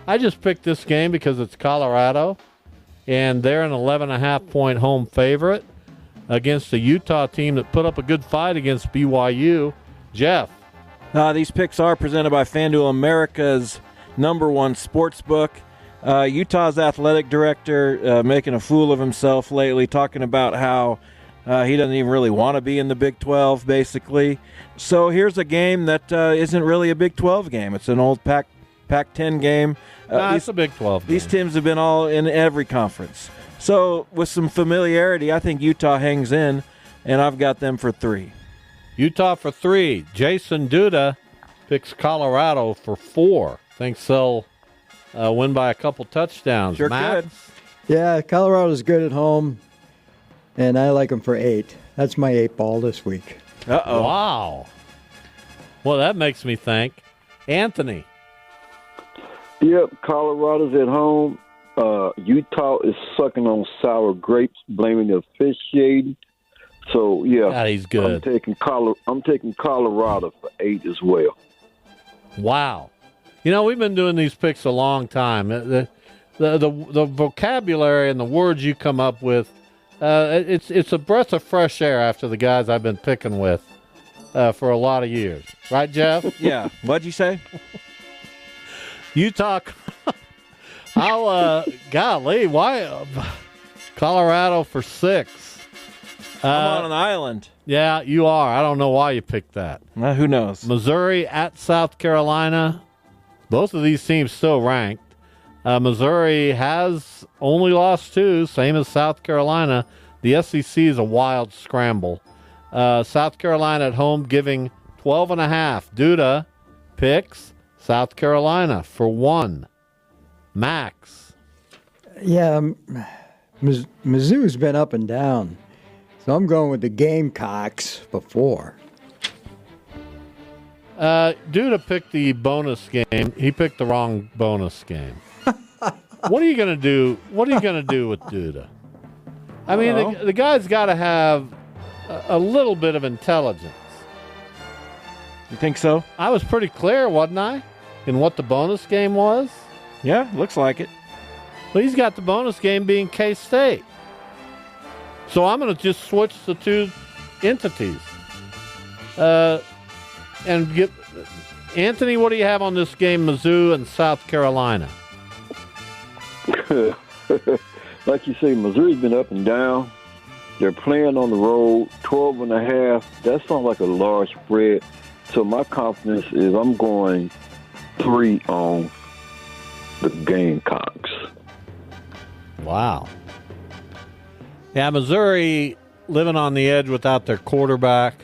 I just picked this game because it's Colorado, and they're an 11.5-point home favorite against a Utah team that put up a good fight against BYU. Jeff. These picks are presented by FanDuel, America's #1 sports book. Utah's athletic director making a fool of himself lately, talking about how he doesn't even really want to be in the Big 12, basically. So here's a game that isn't really a Big 12 game. It's an old Pac-10 game. It's a Big 12 game. These teams have been all in every conference. So with some familiarity, I think Utah hangs in, and I've got them for 3. Utah for 3. Jason Duda picks Colorado for 4. Thinks they'll win by a couple touchdowns. Sure Max? could. Yeah, Colorado's good at home, and I like them for 8. That's my 8 ball this week. Uh-oh. Wow. Well, that makes me think. Anthony. Yep, Colorado's at home. Utah is sucking on sour grapes, blaming the officiating. So, yeah. God, he's good. I'm taking Colorado for 8 as well. Wow. You know, we've been doing these picks a long time. The vocabulary and the words you come up with, it's a breath of fresh air after the guys I've been picking with for a lot of years. Right, Jeff? Yeah. What'd you say? Utah. Golly, why? Colorado for 6. I'm on an island. Yeah, you are. I don't know why you picked that. Who knows? Missouri at South Carolina. Both of these teams still ranked. Missouri has only lost 2, same as South Carolina. The SEC is a wild scramble. South Carolina at home giving 12.5. Duda picks South Carolina for 1. Max. Yeah, Mizzou's been up and down, so I'm going with the Gamecocks for 4. Duda picked the bonus game. He picked the wrong bonus game. What are you going to do? What are you going to do with Duda? I mean, the guy's got to have a little bit of intelligence. You think so? I was pretty clear, wasn't I, in what the bonus game was? Yeah, looks like it. Well, he's got the bonus game being K-State. So I'm going to just switch the 2 entities. And get Anthony, what do you have on this game, Mizzou and South Carolina? Like you say, Missouri's been up and down. They're playing on the road, 12.5. That sounds like a large spread. So my confidence is I'm going 3 on the Gamecocks. Wow. Yeah, Missouri living on the edge without their quarterback.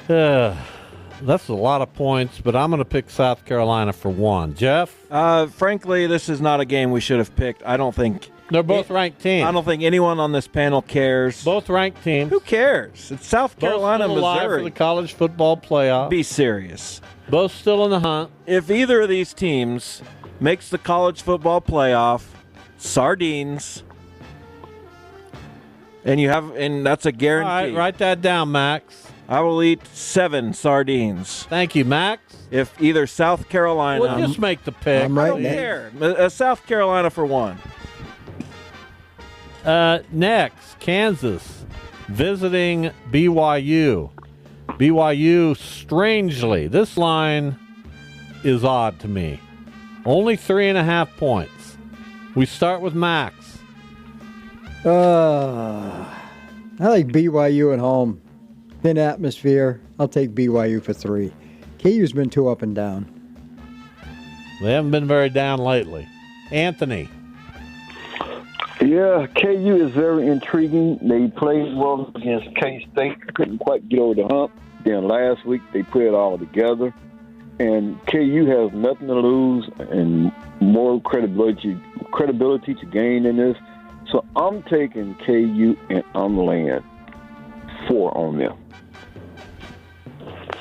That's a lot of points, but I'm going to pick South Carolina for 1. Jeff? Frankly, this is not a game we should have picked. I don't think. They're both ranked teams. I don't think anyone on this panel cares. Both ranked teams. Who cares? It's South Carolina, both still alive Missouri. for the college football playoff. Be serious. Both still in the hunt. If either of these teams makes the college football playoff, sardines. And that's a guarantee. All right, write that down, Max. I will eat 7 sardines. Thank you, Max. If either South Carolina. Well, just make the pick. I'm right I don't care. South Carolina for 1. Next, Kansas visiting BYU. BYU, strangely, this line is odd to me. Only 3.5 points. We start with Max. I like BYU at home. Thin atmosphere. I'll take BYU for 3. KU's been too up and down. They haven't been very down lately. Anthony. Yeah, KU is very intriguing. They played well against K-State. Couldn't quite get over the hump. Then last week they put it all together. And KU has nothing to lose and more credibility to gain in this. So I'm taking KU and I'm laying 4 on them.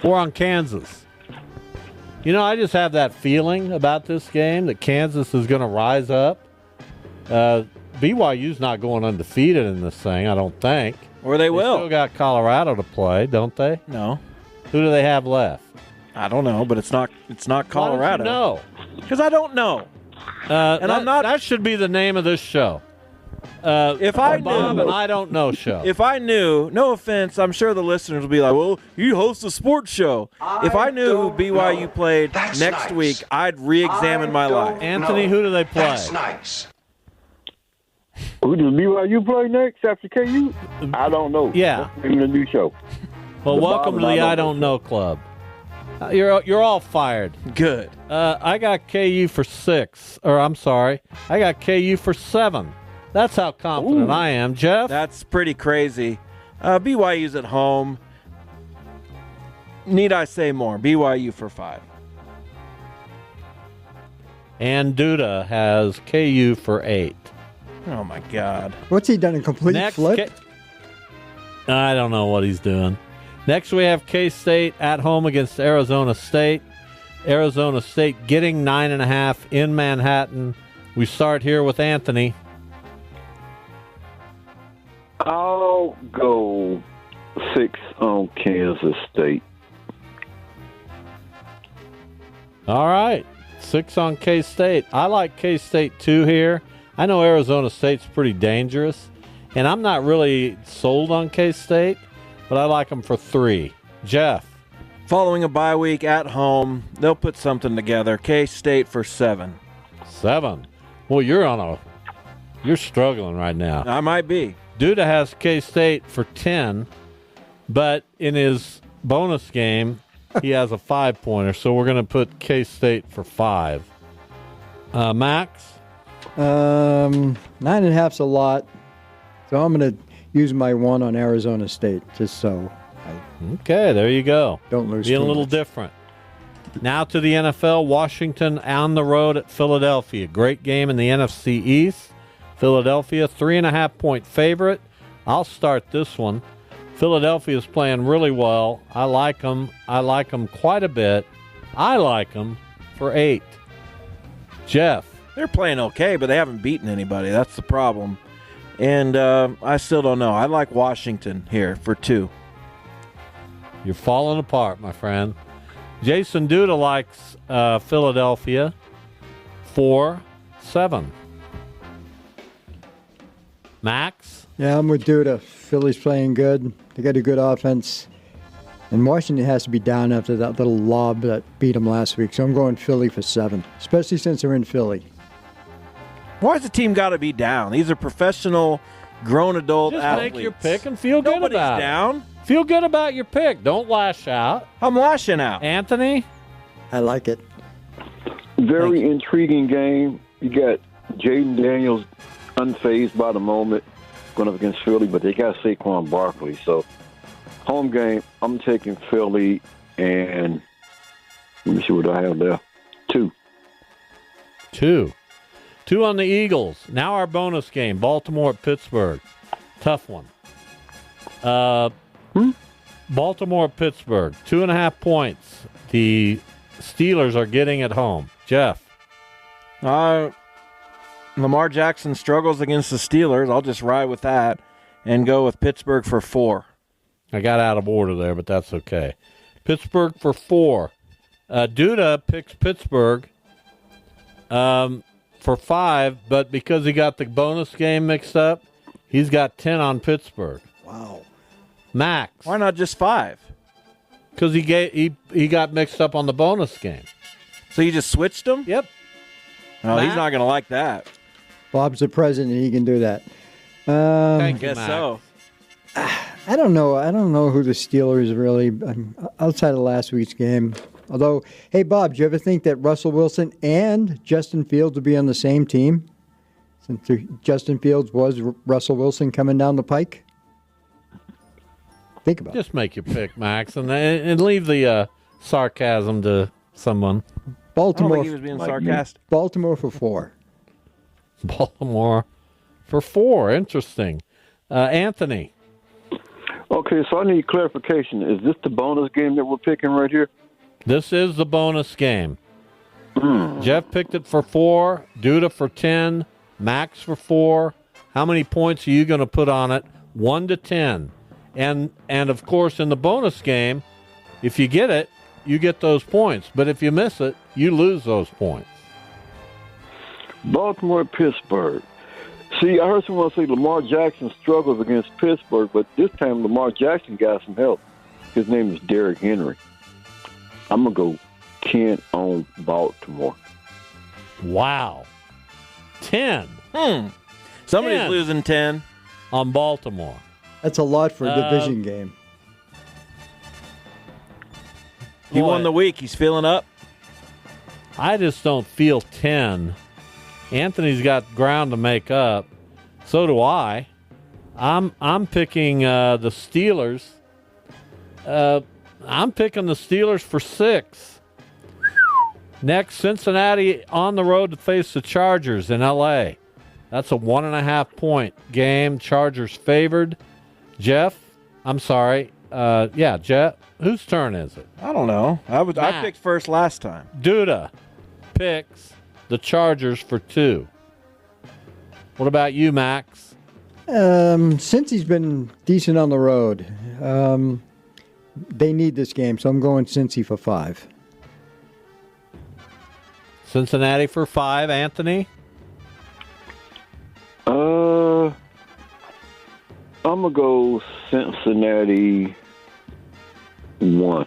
4 on Kansas. You know, I just have that feeling about this game that Kansas is going to rise up. BYU's not going undefeated in this thing, I don't think. Or they will. They still got Colorado to play, don't they? No. Who do they have left? I don't know, but it's not Colorado. No, because I don't know. And I'm not. That should be the name of this show. If I Bob knew, and I don't know show. If I knew, no offense, I'm sure the listeners will be like, "Well, you host a sports show." If I knew who BYU played next week, I'd re-examine my life. Anthony, who do they play? That's nice. Who does BYU play next after KU? I don't know. Yeah. In the new show. Well, welcome to the I Don't Know Club. You're all fired. Good. I got KU for 6. Or I'm sorry, I got KU for 7. That's how confident I am, Jeff. That's pretty crazy. BYU's at home. Need I say more? BYU for 5. And Duda has KU for 8. Oh, my God. What's he done, a complete flip? I don't know what he's doing. Next, we have K-State at home against Arizona State. Arizona State getting 9.5 in Manhattan. We start here with Anthony. I'll go 6 on Kansas State. All right. 6 on K-State. I like K-State too here. I know Arizona State's pretty dangerous, and I'm not really sold on K-State, but I like them for 3. Jeff. Following a bye week at home, they'll put something together. K-State for 7. 7. Well, you're struggling right now. I might be. Duda has K-State for 10, but in his bonus game, he has a 5-pointer, so we're going to put K-State for 5. Max? 9.5's a lot, so I'm going to use my 1 on Arizona State, just so Okay, there you go. Don't lose Being a too little much. different. Now to the NFL. Washington on the road at Philadelphia. Great game in the NFC East. Philadelphia, 3.5-point favorite. I'll start this one. Philadelphia is playing really well. I like them. I like them quite a bit. I like them for 8. Jeff. They're playing okay, but they haven't beaten anybody. That's the problem. And I still don't know. I like Washington here for 2. You're falling apart, my friend. Jason Duda likes Philadelphia for 7. Max? Yeah, I'm with Duda. Philly's playing good. They got a good offense. And Washington has to be down after that little lob that beat them last week. So I'm going Philly for 7, especially since they're in Philly. Why's the team got to be down? These are professional, grown adult Just athletes. make your pick and feel good Nobody's about down. it. Feel good about your pick. Don't lash out. I'm lashing out. Anthony? I like it. Very intriguing game. You got Jaden Daniels, unfazed by the moment, going up against Philly, but they got Saquon Barkley. So, home game, I'm taking Philly, and let me see what I have there. 2. 2. 2 on the Eagles. Now our bonus game, Baltimore at Pittsburgh. Tough one. Baltimore at Pittsburgh, 2.5 points. The Steelers are getting at home. Jeff. Lamar Jackson struggles against the Steelers. I'll just ride with that and go with Pittsburgh for 4. I got out of order there, but that's okay. Pittsburgh for 4. Duda picks Pittsburgh for 5, but because he got the bonus game mixed up, he's got 10 on Pittsburgh. Wow. Max. Why not just 5? Because he got mixed up on the bonus game. So you just switched them? Yep. Oh, he's not going to like that. Bob's the president. He can do that. Thank you, Guess Max. so. I don't know. I don't know who the Steelers really, outside of last week's game. Although, hey, Bob, do you ever think that Russell Wilson and Justin Fields would be on the same team? Since Justin Fields was Russell Wilson coming down the pike? Think about it. Just make your pick, Max, and leave the sarcasm to someone. Baltimore. I don't think he was being sarcastic. Baltimore for 4. Baltimore for 4. Interesting. Anthony. Okay, so I need clarification. Is this the bonus game that we're picking right here? This is the bonus game. Jeff picked it for 4. Duda for 10. Max for 4. How many points are you going to put on it? 1 to 10. And of course, in the bonus game, if you get it, you get those points. But if you miss it, you lose those points. Baltimore, Pittsburgh. See, I heard someone say Lamar Jackson struggles against Pittsburgh, but this time Lamar Jackson got some help. His name is Derrick Henry. I'm going to go 10 on Baltimore. Wow. 10. Somebody's 10 losing 10 on Baltimore. That's a lot for a division game. He won the week. He's feeling up. I just don't feel 10. Anthony's got ground to make up. So do I. I'm picking the Steelers. I'm picking the Steelers for 6. Next, Cincinnati on the road to face the Chargers in L.A. That's a 1.5 point game. Chargers favored. Jeff, I'm sorry. Jeff. Whose turn is it? I don't know. I picked first last time. Duda picks the Chargers for 2. What about you, Max? Since he's been decent on the road, they need this game, so I'm going Cincy for 5. Cincinnati for 5. Anthony? I'm going to go Cincinnati 1.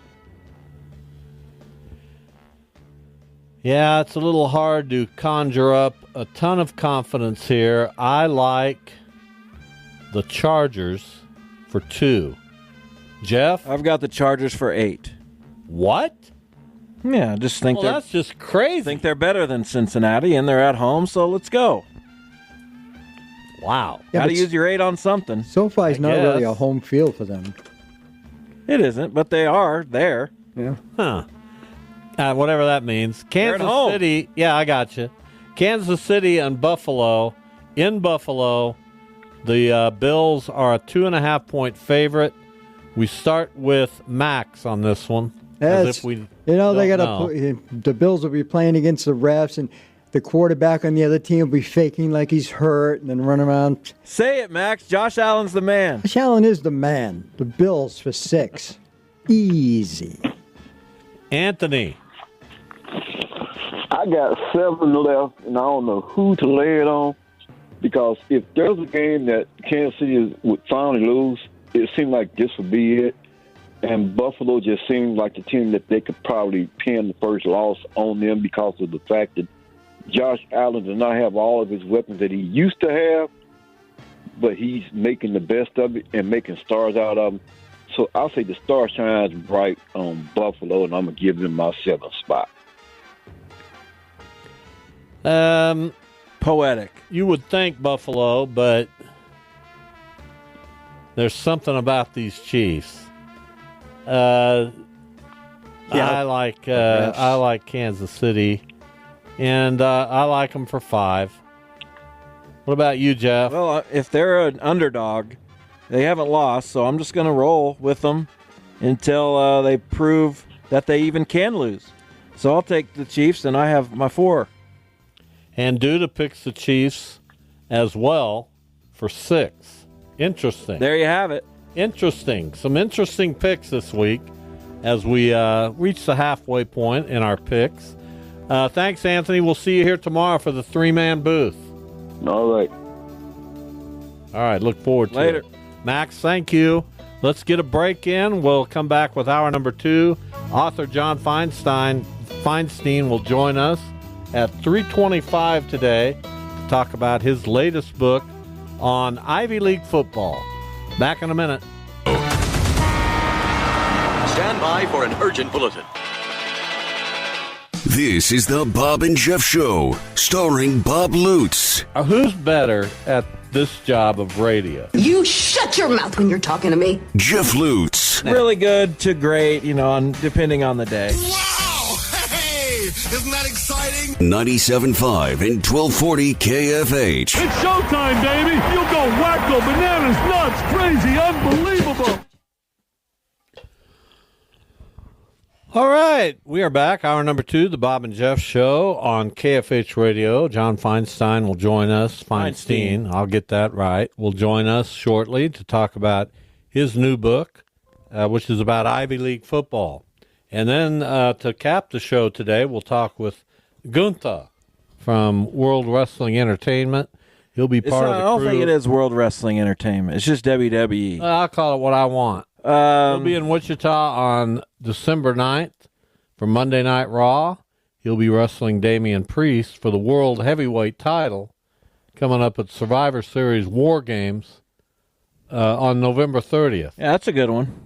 Yeah, it's a little hard to conjure up a ton of confidence here. I like the Chargers for 2. Jeff? I've got the Chargers for 8. What? Yeah, just think that's just crazy. Think they're better than Cincinnati, and they're at home, so let's go. Wow. Yeah, Got to use your 8 on something. SoFi is not really a home field for them. It isn't, but they are there. Yeah. Huh. Whatever that means. Kansas City. Yeah, I got you. Kansas City and Buffalo. In Buffalo, the Bills are a 2.5 point favorite. We start with Max on this one. As if we they got to. The Bills will be playing against the refs, and the quarterback on the other team will be faking like he's hurt and then run around. Say it, Max. Josh Allen's the man. Josh Allen is the man. The Bills for 6. Easy. Anthony. I got 7 left, and I don't know who to lay it on, because if there's a game that Kansas City would finally lose, it seemed like this would be it. And Buffalo just seemed like the team that they could probably pin the first loss on them because of the fact that Josh Allen does not have all of his weapons that he used to have, but he's making the best of it and making stars out of them. So I'll say the star shines bright on Buffalo, and I'm going to give them my 7th spot. poetic. You would think Buffalo, but there's something about these Chiefs. I like Kansas City, and I like them for 5. What about you, Jeff? Well, if they're an underdog, they haven't lost, so I'm just going to roll with them until they prove that they even can lose. So I'll take the Chiefs, and I have my 4. And Duda picks the Chiefs as well for 6. Interesting. There you have it. Interesting. Some interesting picks this week as we reach the halfway point in our picks. Thanks, Anthony. We'll see you here tomorrow for the 3-man booth. All right. All right. Look forward to Later. it. Max, thank you. Let's get a break in. We'll come back with hour number 2. Author John Feinstein will join us at 3:25 today to talk about his latest book on Ivy League football. Back in a minute. Stand by for an urgent bulletin. This is the Bob and Jeff Show, starring Bob Lutz. Who's better at this job of radio? You shut your mouth when you're talking to me. Jeff Lutz. Really good to great, depending on the day. Wow! Hey! Isn't that exciting? 97.5 and 1240 KFH. It's showtime, baby! You'll go wacko, bananas, nuts, crazy, unbelievable! All right, we are back. Hour number 2, the Bob and Jeff Show on KFH Radio. John Feinstein will join us. Feinstein, I'll get that right. Will join us shortly to talk about his new book, which is about Ivy League football. And then to cap the show today, we'll talk with Gunther from World Wrestling Entertainment. He'll be part of the crew. I don't think it is World Wrestling Entertainment. It's just WWE. I'll call it what I want. He'll be in Wichita on December 9th for Monday Night Raw. He'll be wrestling Damian Priest for the World Heavyweight title coming up at Survivor Series War Games on November 30th. Yeah, that's a good one.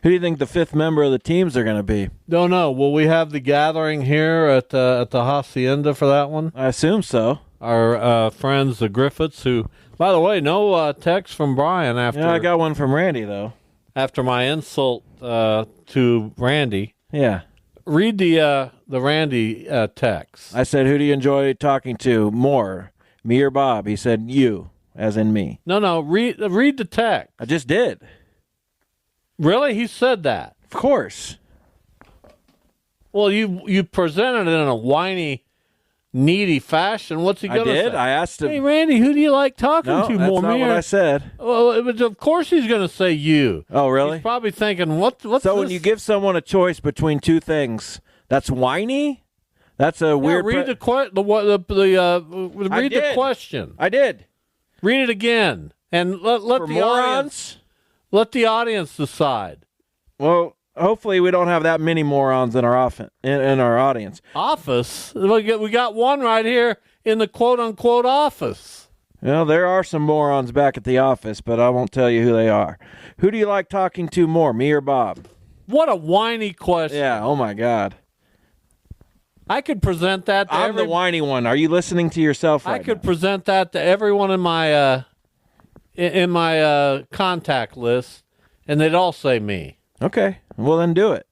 Who do you think the 5th member of the teams are going to be? Don't know. Will we have the gathering here at the Hacienda for that one? I assume so. Our friends, the Griffiths, who, by the way, no text from Brian after. Yeah, I got one from Randy, though. After my insult to Randy. Yeah. Read the Randy text. I said, who do you enjoy talking to more, me or Bob? He said, you, as in me. No, read the text. I just did. Really? He said that? Of course. Well, you presented it in a whiny, needy fashion. What's he going to say? I did. I asked him. Hey, Randy, who do you like talking to more? That's not what I said. Well, of course he's going to say you. Oh, really? He's probably thinking, what's so this? When you give someone a choice between two things, that's whiny? That's a weird... Read the question. I did. Read it again. And let For the morons? Let the audience decide. Well, hopefully we don't have that many morons in our in our audience. Office? We got one right here in the quote-unquote office. Well, there are some morons back at the office, but I won't tell you who they are. Who do you like talking to more, me or Bob? What a whiny question. Yeah, oh my God. I could present that to I'm the whiny one. Are you listening to yourself right I could now? present that to everyone in my contact list, and they'd all say me. Okay, well then do it.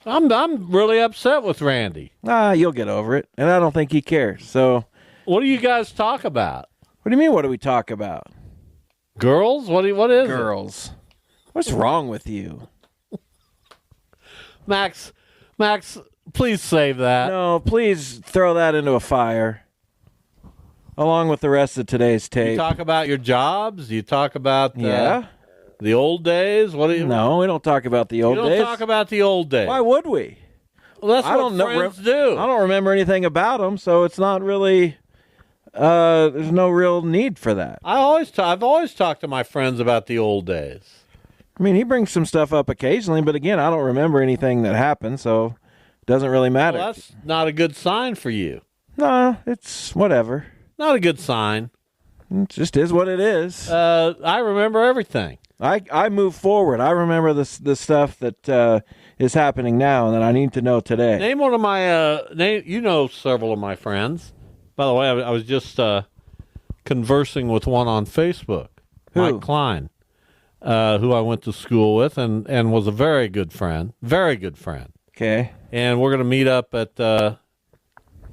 I'm really upset with Randy. You'll get over it, and I don't think he cares. So, what do you guys talk about? What do you mean? What do we talk about? Girls? What is girls? What's wrong with you, Max? Please save that. No, please throw that into a fire, along with the rest of today's tape. You talk about your jobs. You talk about the old days. What do you? No, we don't talk about the old days. You don't talk about the old days. Why would we? Well, that's what friends do. I don't remember anything about them, so it's not really. There's no real need for that. I've always talked to my friends about the old days. I mean, he brings some stuff up occasionally, but again, I don't remember anything that happened, so it doesn't really matter. Well, that's not a good sign for you. No, it's whatever. Not a good sign. It just is what it is. I remember everything. I move forward. I remember the stuff that is happening now and that I need to know today. Name one of my, you know several of my friends. By the way, I was just conversing with one on Facebook, Who? Mike Klein, who I went to school with and was a very good friend. Okay. And we're going to meet up at the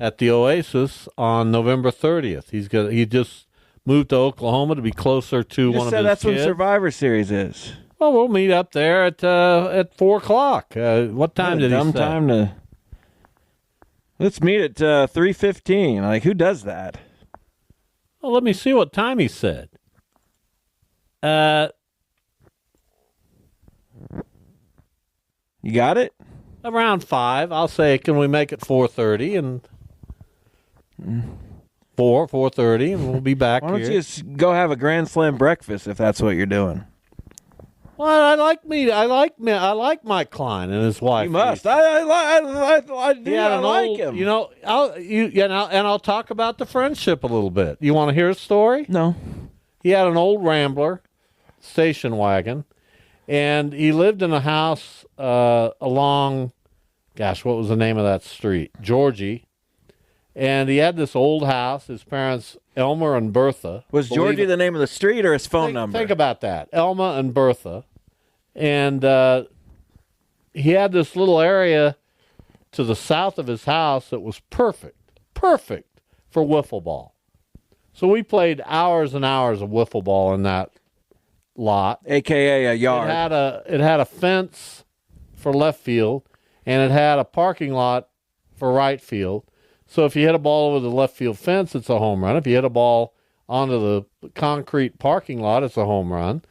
Oasis on November 30th. He just moved to Oklahoma to be closer to one of his that's kids. when Survivor Series is. Well, we'll meet up there at 4:00. What time did he say? Time to. Let's meet at 3:15. Like, who does that? Well, let me see what time he said. You got it? Around 5. I'll say, can we make it 4:30 and 4:30, and we'll be back here. Why don't you just go have a Grand Slam breakfast if that's what you're doing? Well, I like Mike Klein and his wife. You must. I like him. You know, I'll talk about the friendship a little bit. You want to hear a story? No. He had an old Rambler station wagon, and he lived in a house along, what was the name of that street? Georgie. And he had this old house. His parents, Elmer and Bertha. Was Georgie the name of the street or his phone number? Think about that. Elma and Bertha. And he had this little area to the south of his house that was perfect for wiffle ball. So we played hours and hours of wiffle ball in that lot. AKA a yard. It had a fence for left field, and it had a parking lot for right field. So if you hit a ball over the left field fence, it's a home run. If you hit a ball onto the concrete parking lot, it's a home run.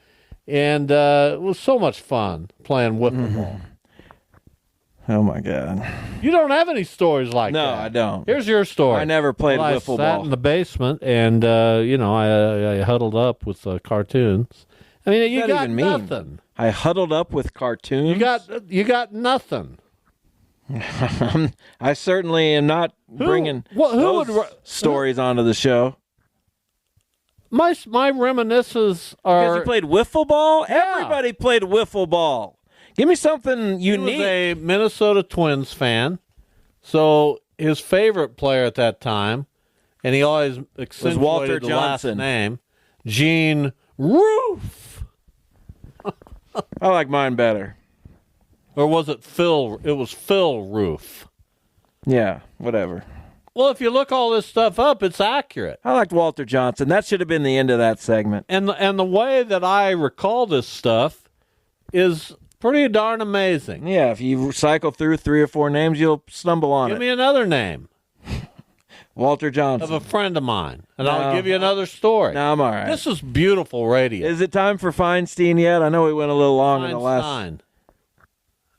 And it was so much fun playing wiffle ball. Oh, my God. You don't have any stories like that. No, I don't. Here's your story. I never played wiffle ball. I sat in the basement, and, I huddled up with cartoons. I mean, you got nothing. I huddled up with cartoons? You got nothing. I certainly am not bringing stories onto the show. My reminiscences are... Because you played wiffle ball? Yeah. Everybody played wiffle ball. Give me something unique. He was a Minnesota Twins fan, so his favorite player at that time, and he always accentuated Walter the Johnson. last name, Gene Roof. I like mine better. Or was it Phil? It was Phil Roof. Yeah, whatever. Well, if you look all this stuff up, it's accurate. I liked Walter Johnson. That should have been the end of that segment. And the way that I recall this stuff is pretty darn amazing. Yeah, if you cycle through 3 or 4 names, you'll stumble on it. Give me another name. Walter Johnson. Of a friend of mine. And I'll give you another story. No, I'm all right. This is beautiful radio. Is it time for Feinstein yet? I know we went a little long in the last...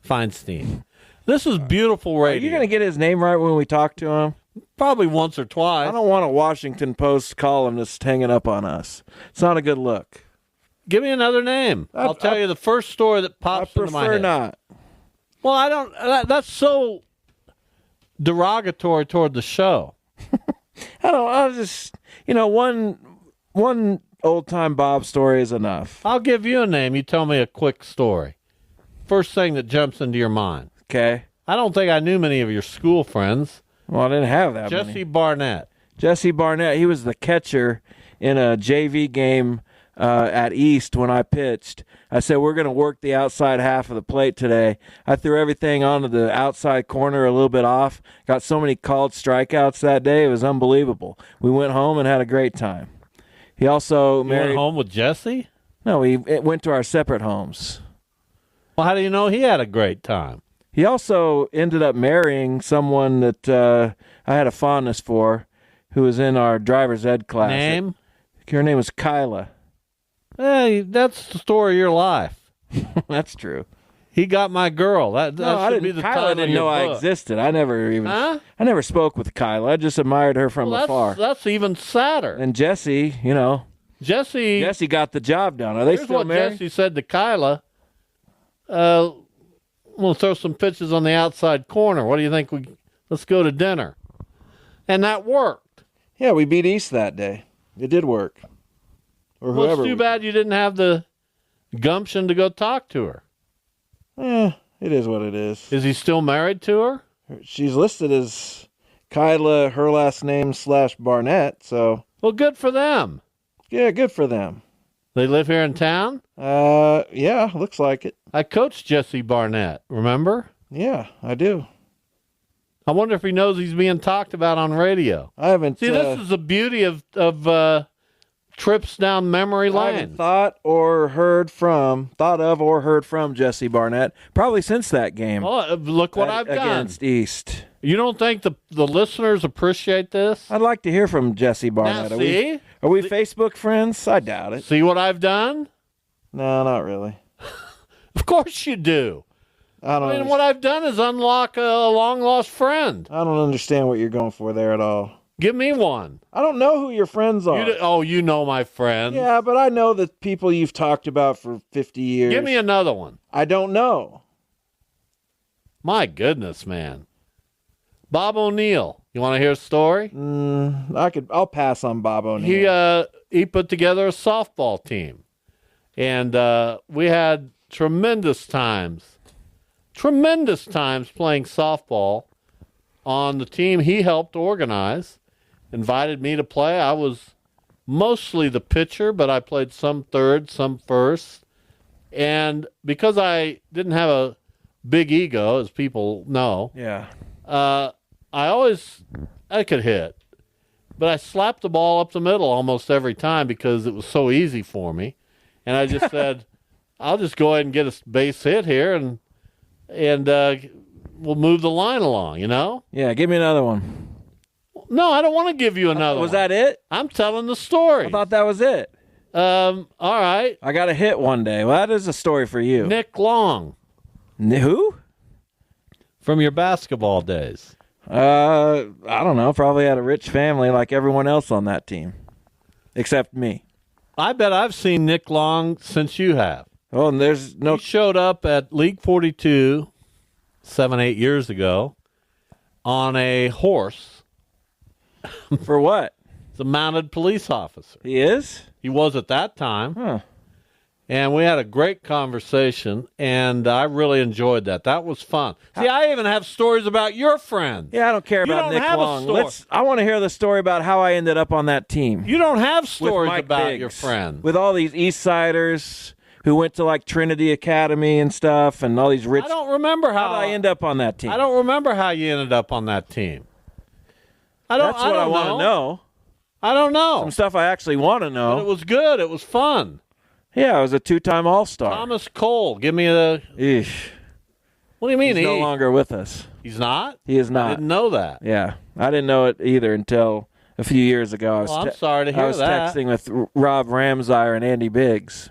Feinstein. This is beautiful radio. Are you going to get his name right when we talk to him? Probably once or twice. I don't want a Washington Post columnist hanging up on us. It's not a good look. Give me another name. I'll tell you the first story that pops into my head. I prefer not. Well, I don't. That's so derogatory toward the show. I'll just, one old-time Bob story is enough. I'll give you a name. You tell me a quick story. First thing that jumps into your mind. Okay. I don't think I knew many of your school friends. Well, I didn't have that many. Jesse Barnett. Jesse Barnett. He was the catcher in a JV game at East when I pitched. I said, we're going to work the outside half of the plate today. I threw everything onto the outside corner a little bit off. Got so many called strikeouts that day. It was unbelievable. We went home and had a great time. He also married... went home with Jesse? No, we went to our separate homes. Well, how do you know he had a great time? He also ended up marrying someone that I had a fondness for, who was in our driver's ed class. Name? Her name was Kyla. Hey, that's the story of your life. That's true. He got my girl. That should be the Kyla title didn't of your know book. I existed. I never spoke with Kyla. I just admired her from afar. That's even sadder. And Jesse, Jesse got the job done. Are they here's still what married? Jesse said to Kyla. We'll throw some pitches on the outside corner. What do you think? Let's go to dinner. And that worked. Yeah, we beat East that day. It did work. Or Well, whoever. it's too bad you didn't have the gumption to go talk to her. It is what it is. Is he still married to her? She's listed as Kyla, her last name / Barnett, so. Well, good for them. Yeah, good for them. They live here in town? Yeah, looks like it. I coached Jesse Barnett, remember? Yeah, I do. I wonder if he knows he's being talked about on radio. I haven't. See, this is the beauty of trips down memory lane. I haven't thought of or heard from Jesse Barnett probably since that game. Oh, look what I've done. Against East. You don't think the listeners appreciate this? I'd like to hear from Jesse Barnett. Now, see? Are we Facebook friends? I doubt it. See what I've done? No, not really. Of course you do. I mean, what I've done is unlock a long-lost friend. I don't understand what you're going for there at all. Give me one. I don't know who your friends are. You know my friends. Yeah, but I know the people you've talked about for 50 years. Give me another one. I don't know. My goodness, man. Bob O'Neill. You want to hear a story? I'll pass on Bob O'Neill. He put together a softball team. And we had tremendous times playing softball on the team he helped organize. Invited me to play. I was mostly the pitcher, but I played some third, some first. And because I didn't have a big ego, as people know, I could hit. But I slapped the ball up the middle almost every time because it was so easy for me. And I just said, I'll just go ahead and get a base hit here and we'll move the line along, you know? Yeah, give me another one. No, I don't want to give you another one. Was that it? I'm telling the story. I thought that was it. All right. I got a hit one day. Well, that is a story for you. Nick Long. Who? From your basketball days. I don't know. Probably had a rich family like everyone else on that team. Except me. I bet I've seen Nick Long since you have. Oh, and there's no... He showed up at League 42 7-8 years ago on a horse. For what? He's a mounted police officer. He is? He was at that time. Huh. And we had a great conversation, and I really enjoyed that. That was fun. See, I even have stories about your friends. Yeah, I don't care about Nick Long. I want to hear the story about how I ended up on that team. You don't have stories about your friends. With all these East Siders who went to like Trinity Academy and stuff, and all these rich... I don't remember how did I end up on that team? I don't remember how you ended up on that team. That's what I want to know. I don't know. Some stuff I actually want to know. But it was good. It was fun. Yeah, I was a 2-time All-Star. Thomas Cole. Give me a... Eesh. What do you mean He's no longer with us. He's not? He is not. I didn't know that. Yeah. I didn't know it either until a few years ago. I'm sorry to hear that. I was texting with Rob Ramsire and Andy Biggs.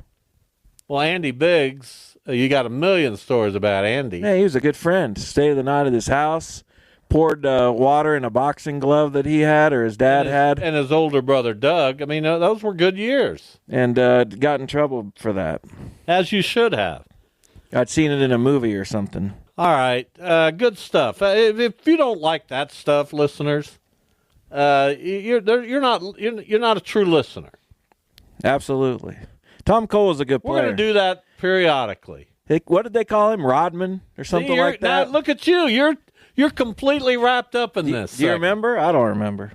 Well, Andy Biggs, you got a million stories about Andy. Yeah, he was a good friend. Stayed the night at his house. Poured water in a boxing glove that he had or his dad had. And his older brother, Doug. I mean, those were good years. And got in trouble for that. As you should have. I'd seen it in a movie or something. All right. Good stuff. If you don't like that stuff, listeners, you're not a true listener. Absolutely. Tom Cole is a good player. We're going to do that periodically. What did they call him? Rodman or something like that? Now, look at you. You're completely wrapped up in this. Do you remember? I don't remember.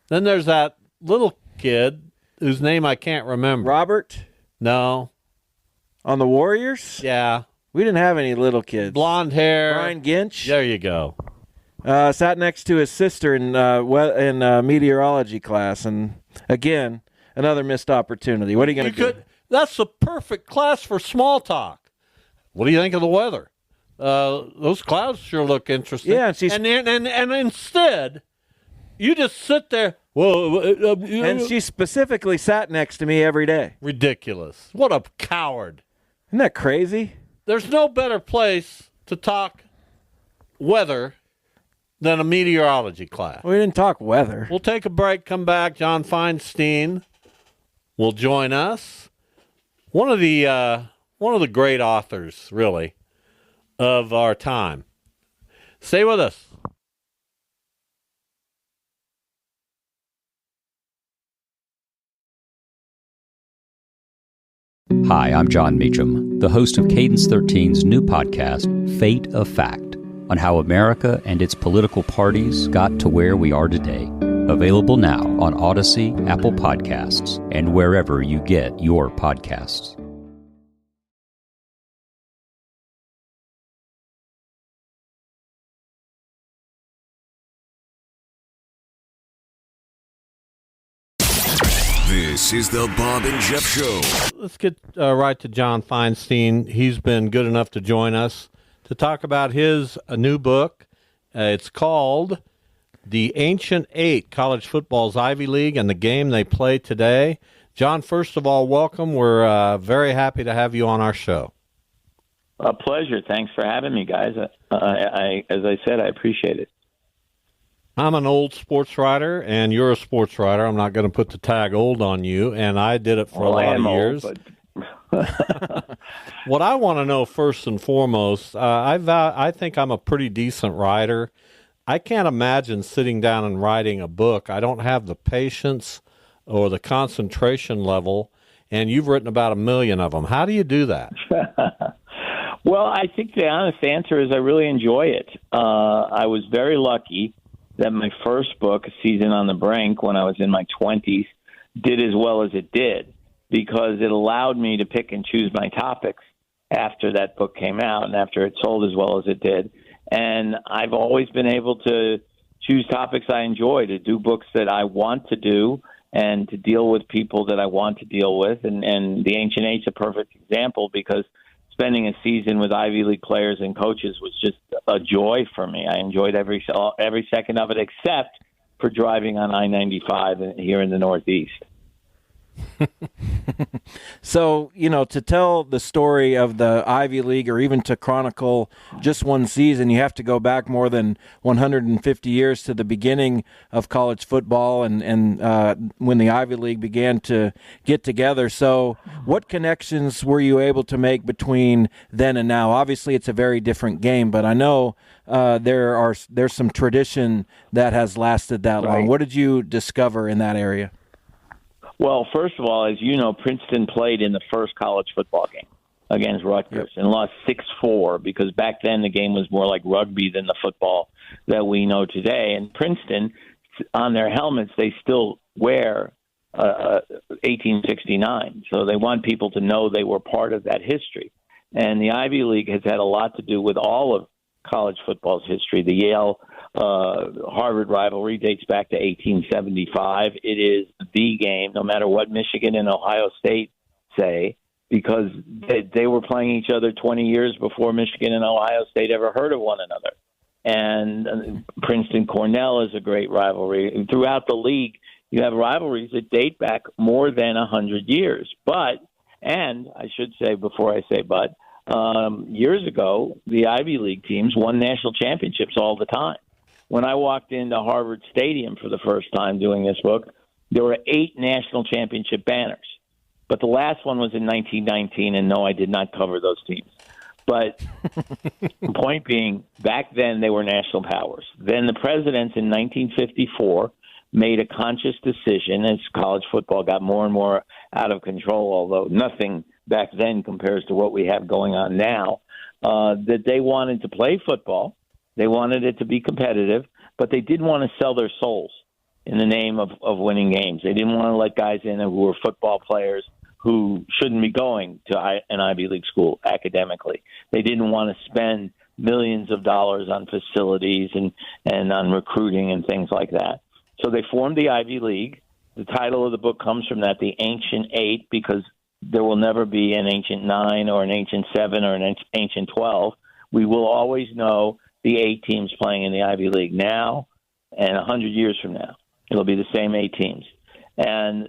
Then there's that little kid whose name I can't remember. Robert? No. On the Warriors? Yeah. We didn't have any little kids. Blonde hair. Brian Ginch? There you go. Sat next to his sister in meteorology class. And, again, another missed opportunity. What are you going to do? That's the perfect class for small talk. What do you think of the weather? Those clouds sure look interesting. Yeah, and instead, you just sit there. And she specifically sat next to me every day. Ridiculous. What a coward. Isn't that crazy? There's no better place to talk weather than a meteorology class. We didn't talk weather. We'll take a break, come back. John Feinstein will join us. One of the great authors, really, of our time. Stay with us. Hi, I'm John Meacham, the host of Cadence 13's new podcast, Fate of Fact, on how America and its political parties got to where we are today. Available now on Odyssey, Apple Podcasts, and wherever you get your podcasts. This is the Bob and Jeff Show. Let's get right to John Feinstein. He's been good enough to join us to talk about his new book. It's called The Ancient Eight, College Football's Ivy League and the Game They Play Today. John, first of all, welcome. We're very happy to have you on our show. A pleasure. Thanks for having me, guys. As I said, I appreciate it. I'm an old sports writer, and you're a sports writer. I'm not going to put the tag old on you, and I did it for a lot of years. What I want to know first and foremost, I think I'm a pretty decent writer. I can't imagine sitting down and writing a book. I don't have the patience or the concentration level, and you've written about 1 million of them. How do you do that? Well, I think the honest answer is I really enjoy it. I was very lucky that my first book, A Season on the Brink, when I was in my 20s, did as well as it did because it allowed me to pick and choose my topics after that book came out and after it sold as well as it did. And I've always been able to choose topics I enjoy, to do books that I want to do and to deal with people that I want to deal with. And The Ancient Eight's a perfect example because spending a season with Ivy League players and coaches was just a joy for me. I enjoyed every second of it, except for driving on I-95 here in the Northeast. So, to tell the story of the Ivy League or even to chronicle just one season, you have to go back more than 150 years to the beginning of college football and when the Ivy League began to get together. So what connections were you able to make between then and now? Obviously, it's a very different game, but I know there's some tradition that has lasted that long. What did you discover in that area? Well, first of all, as you know, Princeton played in the first college football game against Rutgers and lost 6-4 because back then the game was more like rugby than the football that we know today. And Princeton, on their helmets, they still wear 1869. So they want people to know they were part of that history. And the Ivy League has had a lot to do with all of college football's history. The Yale-Harvard rivalry dates back to 1875. It is the game, no matter what Michigan and Ohio State say, because they were playing each other 20 years before Michigan and Ohio State ever heard of one another. And Princeton-Cornell is a great rivalry. Throughout the league, you have rivalries that date back more than 100 years. And I should say before I say but, years ago, the Ivy League teams won national championships all the time. When I walked into Harvard Stadium for the first time doing this book, there were 8 national championship banners. But the last one was in 1919, and no, I did not cover those teams. But the point being, back then they were national powers. Then the presidents in 1954 made a conscious decision as college football got more and more out of control, although nothing back then compares to what we have going on now, that they wanted to play football. They wanted it to be competitive, but they didn't want to sell their souls in the name of winning games. They didn't want to let guys in who were football players who shouldn't be going to an Ivy League school academically. They didn't want to spend millions of dollars on facilities and on recruiting and things like that. So they formed the Ivy League. The title of the book comes from that, The Ancient Eight, because there will never be an Ancient 9 or an Ancient 7 or an Ancient 12. We will always know the 8 teams playing in the Ivy League now and 100 years from now. It'll be the same 8 teams. And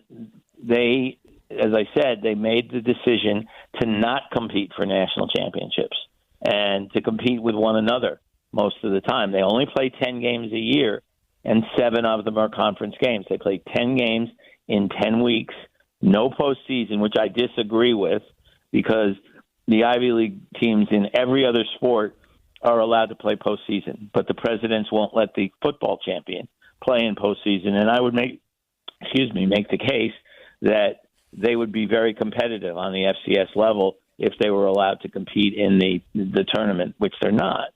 they, as I said, they made the decision to not compete for national championships and to compete with one another most of the time. They only play 10 games a year, and 7 of them are conference games. They play 10 games in 10 weeks, no postseason, which I disagree with because the Ivy League teams in every other sport are allowed to play postseason, but the presidents won't let the football champion play in postseason. And I would make the case that they would be very competitive on the FCS level if they were allowed to compete in the tournament, which they're not.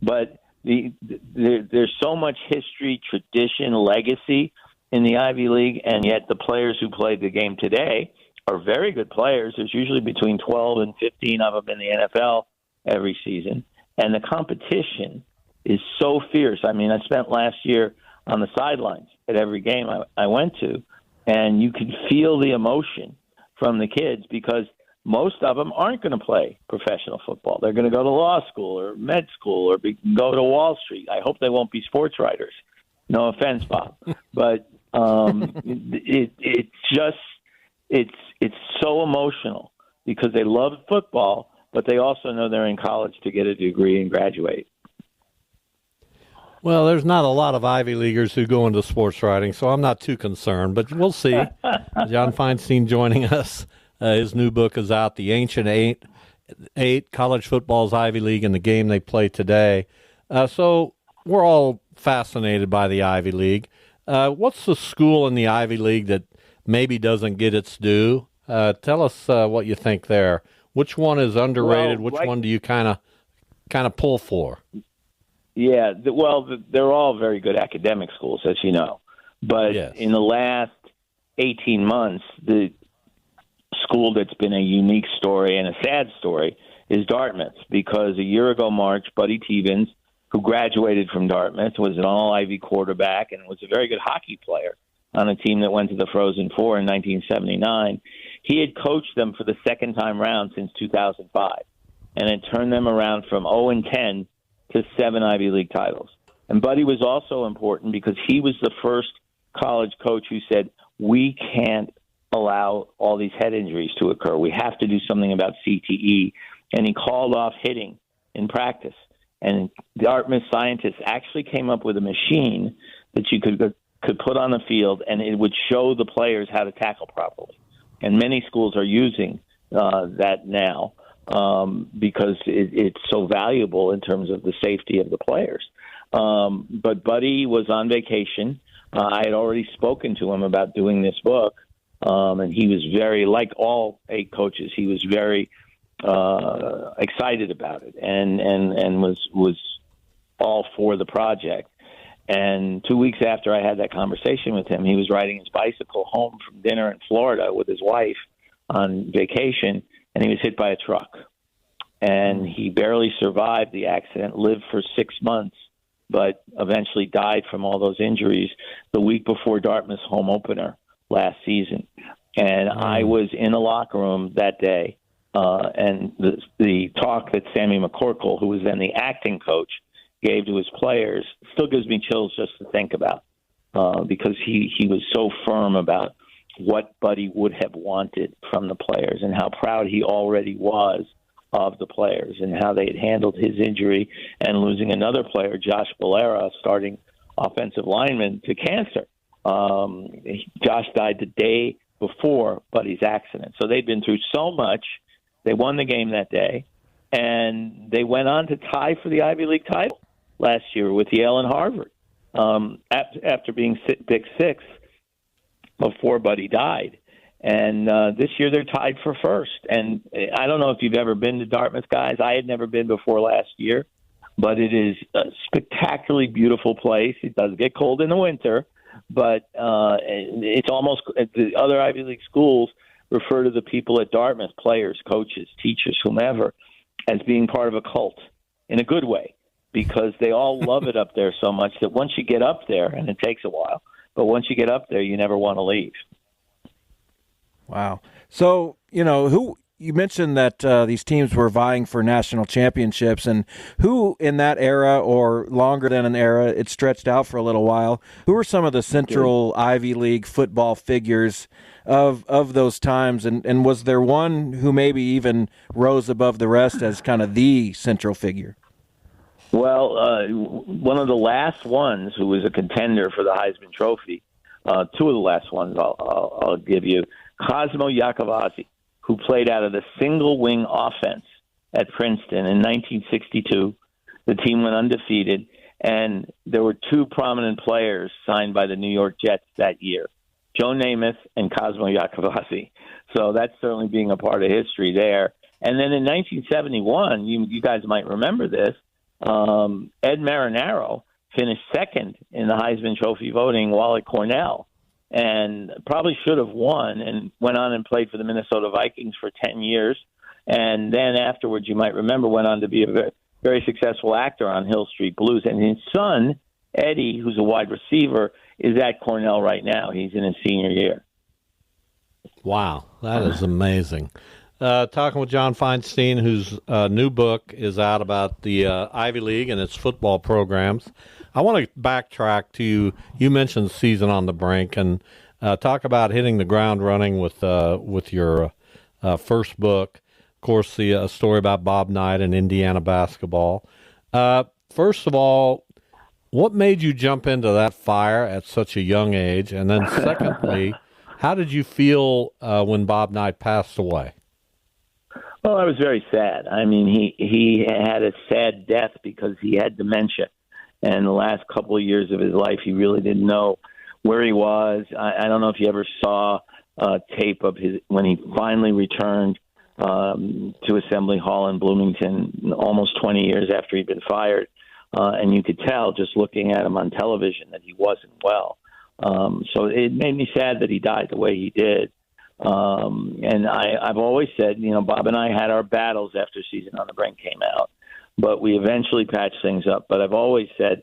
But there's so much history, tradition, legacy in the Ivy League, and yet the players who played the game today are very good players. There's usually between 12 and 15 of them in the NFL every season, and the competition is so fierce. I mean, I spent last year on the sidelines at every game I went to, and you can feel the emotion from the kids because most of them aren't going to play professional football. They're going to go to law school or med school or go to Wall Street. I hope they won't be sports writers. No offense, Bob. But it's so emotional because they love football, but they also know they're in college to get a degree and graduate. Well, there's not a lot of Ivy Leaguers who go into sports writing, so I'm not too concerned, but we'll see. John Feinstein joining us. His new book is out, The Ancient Eight, College Football's Ivy League and the Game They Play Today. So we're all fascinated by the Ivy League. What's the school in the Ivy League that maybe doesn't get its due? Tell us what you think there. Which one is underrated? Which one do you kind of pull for? Yeah, they're all very good academic schools, as you know. But yes, in the last 18 months, the school that's been a unique story and a sad story is Dartmouth, because a year ago March, Buddy Tevens, who graduated from Dartmouth, was an all-Ivy quarterback and was a very good hockey player on a team that went to the Frozen Four in 1979. He had coached them for the second time round since 2005 and had turned them around from 0-10 to 7 Ivy League titles. And Buddy was also important because he was the first college coach who said, we can't allow all these head injuries to occur. We have to do something about CTE. And he called off hitting in practice. And Dartmouth scientists actually came up with a machine that you could put on the field, and it would show the players how to tackle properly. And many schools are using that now because it's so valuable in terms of the safety of the players. But Buddy was on vacation. I had already spoken to him about doing this book, and he was very, like all 8 coaches, he was very excited about it and was all for the project. And 2 weeks after I had that conversation with him, he was riding his bicycle home from dinner in Florida with his wife on vacation, and he was hit by a truck. And he barely survived the accident, lived for 6 months, but eventually died from all those injuries the week before Dartmouth's home opener last season. And I was in the locker room that day, and the talk that Sammy McCorkle, who was then the acting coach, gave to his players still gives me chills just to think about, because he was so firm about what Buddy would have wanted from the players and how proud he already was of the players and how they had handled his injury and losing another player, Josh Valera, starting offensive lineman, to cancer. Josh died the day before Buddy's accident. So they'd been through so much. They won the game that day, and they went on to tie for the Ivy League title last year with Yale and Harvard after being picked 6th before Buddy died. And this year they're tied for first. And I don't know if you've ever been to Dartmouth, guys. I had never been before last year, but it is a spectacularly beautiful place. It does get cold in the winter, but it's almost the other Ivy League schools refer to the people at Dartmouth, players, coaches, teachers, whomever, as being part of a cult in a good way, because they all love it up there so much that once you get up there, and it takes a while, but once you get up there, you never want to leave. Wow. So, you mentioned that these teams were vying for national championships, and who in that era, or longer than an era, it stretched out for a little while, who were some of the central Ivy League football figures of those times, and was there one who maybe even rose above the rest as kind of the central figure? Well, one of the last ones who was a contender for the Heisman Trophy, 2 of the last ones I'll give you, Cosmo Iacovazzi, who played out of the single-wing offense at Princeton in 1962. The team went undefeated, and there were 2 prominent players signed by the New York Jets that year, Joe Namath and Cosmo Iacovazzi. So that's certainly being a part of history there. And then in 1971, you guys might remember this, Ed Marinaro finished second in the Heisman Trophy voting while at Cornell, and probably should have won, and went on and played for the Minnesota Vikings for 10 years. And then afterwards, you might remember, went on to be a very, very successful actor on Hill Street Blues. And his son, Eddie, who's a wide receiver, is at Cornell right now. He's in his senior year. Wow, that is amazing. Talking with John Feinstein, whose new book is out about the Ivy League and its football programs. I want to backtrack to you mentioned Season on the Brink, and talk about hitting the ground running with your first book. Of course, the story about Bob Knight and Indiana basketball. First of all, what made you jump into that fire at such a young age? And then secondly, how did you feel when Bob Knight passed away? Well, I was very sad. I mean, he had a sad death because he had dementia. And the last couple of years of his life, he really didn't know where he was. I don't know if you ever saw tape of his when he finally returned to Assembly Hall in Bloomington almost 20 years after he'd been fired. And you could tell just looking at him on television that he wasn't well. So it made me sad that he died the way he did. And I've always said, Bob and I had our battles after Season on the Brink came out, but we eventually patched things up. But I've always said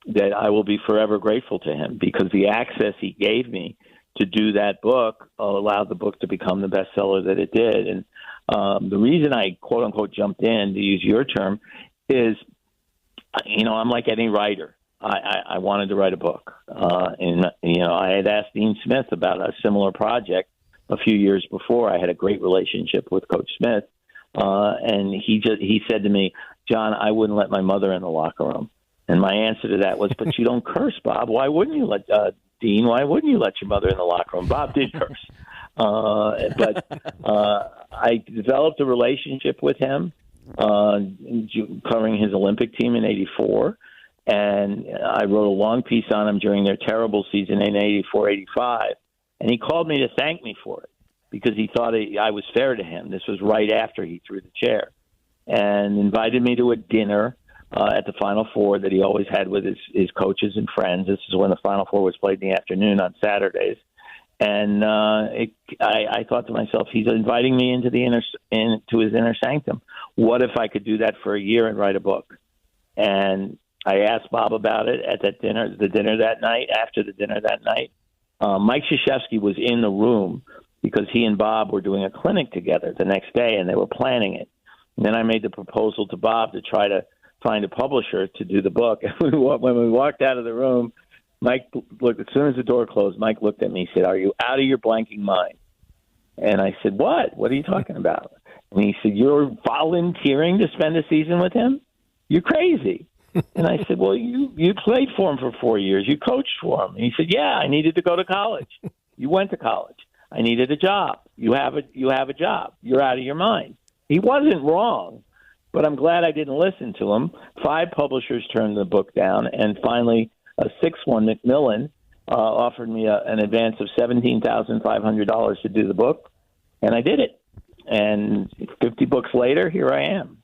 that I will be forever grateful to him because the access he gave me to do that book allowed the book to become the bestseller that it did. And the reason I, quote unquote, jumped in, to use your term, is, I'm like any writer. I wanted to write a book. And I had asked Dean Smith about a similar project a few years before. I had a great relationship with Coach Smith. And he said to me, John, I wouldn't let my mother in the locker room. And my answer to that was, but you don't curse, Bob. Why wouldn't you let, Dean, why wouldn't you let your mother in the locker room? Bob did curse. But I developed a relationship with him, covering his Olympic team in '84. And I wrote a long piece on him during their terrible season in '84-'85. And he called me to thank me for it because he thought I was fair to him. This was right after he threw the chair. And invited me to a dinner at the Final Four that he always had with his coaches and friends. This is when the Final Four was played in the afternoon on Saturdays. And I thought to myself, he's inviting me into his inner sanctum. What if I could do that for a year and write a book? And I asked Bob about it at that dinner, after the dinner that night. Mike Krzyzewski was in the room because he and Bob were doing a clinic together the next day, and they were planning it. And then I made the proposal to Bob to try to find a publisher to do the book. And when we walked out of the room, Mike looked, as soon as the door closed, Mike looked at me and said, "Are you out of your blanking mind?" And I said, What are you talking about? And he said, "You're volunteering to spend a season with him? You're crazy." And I said, "Well, you played for him for 4 years. You coached for him." And he said, "Yeah, I needed to go to college. You went to college. I needed a job. You have a job. You're out of your mind." He wasn't wrong, but I'm glad I didn't listen to him. 5 publishers turned the book down, and finally a 6th one, Macmillan, offered me an advance of $17,500 to do the book, and I did it. And 50 books later, here I am.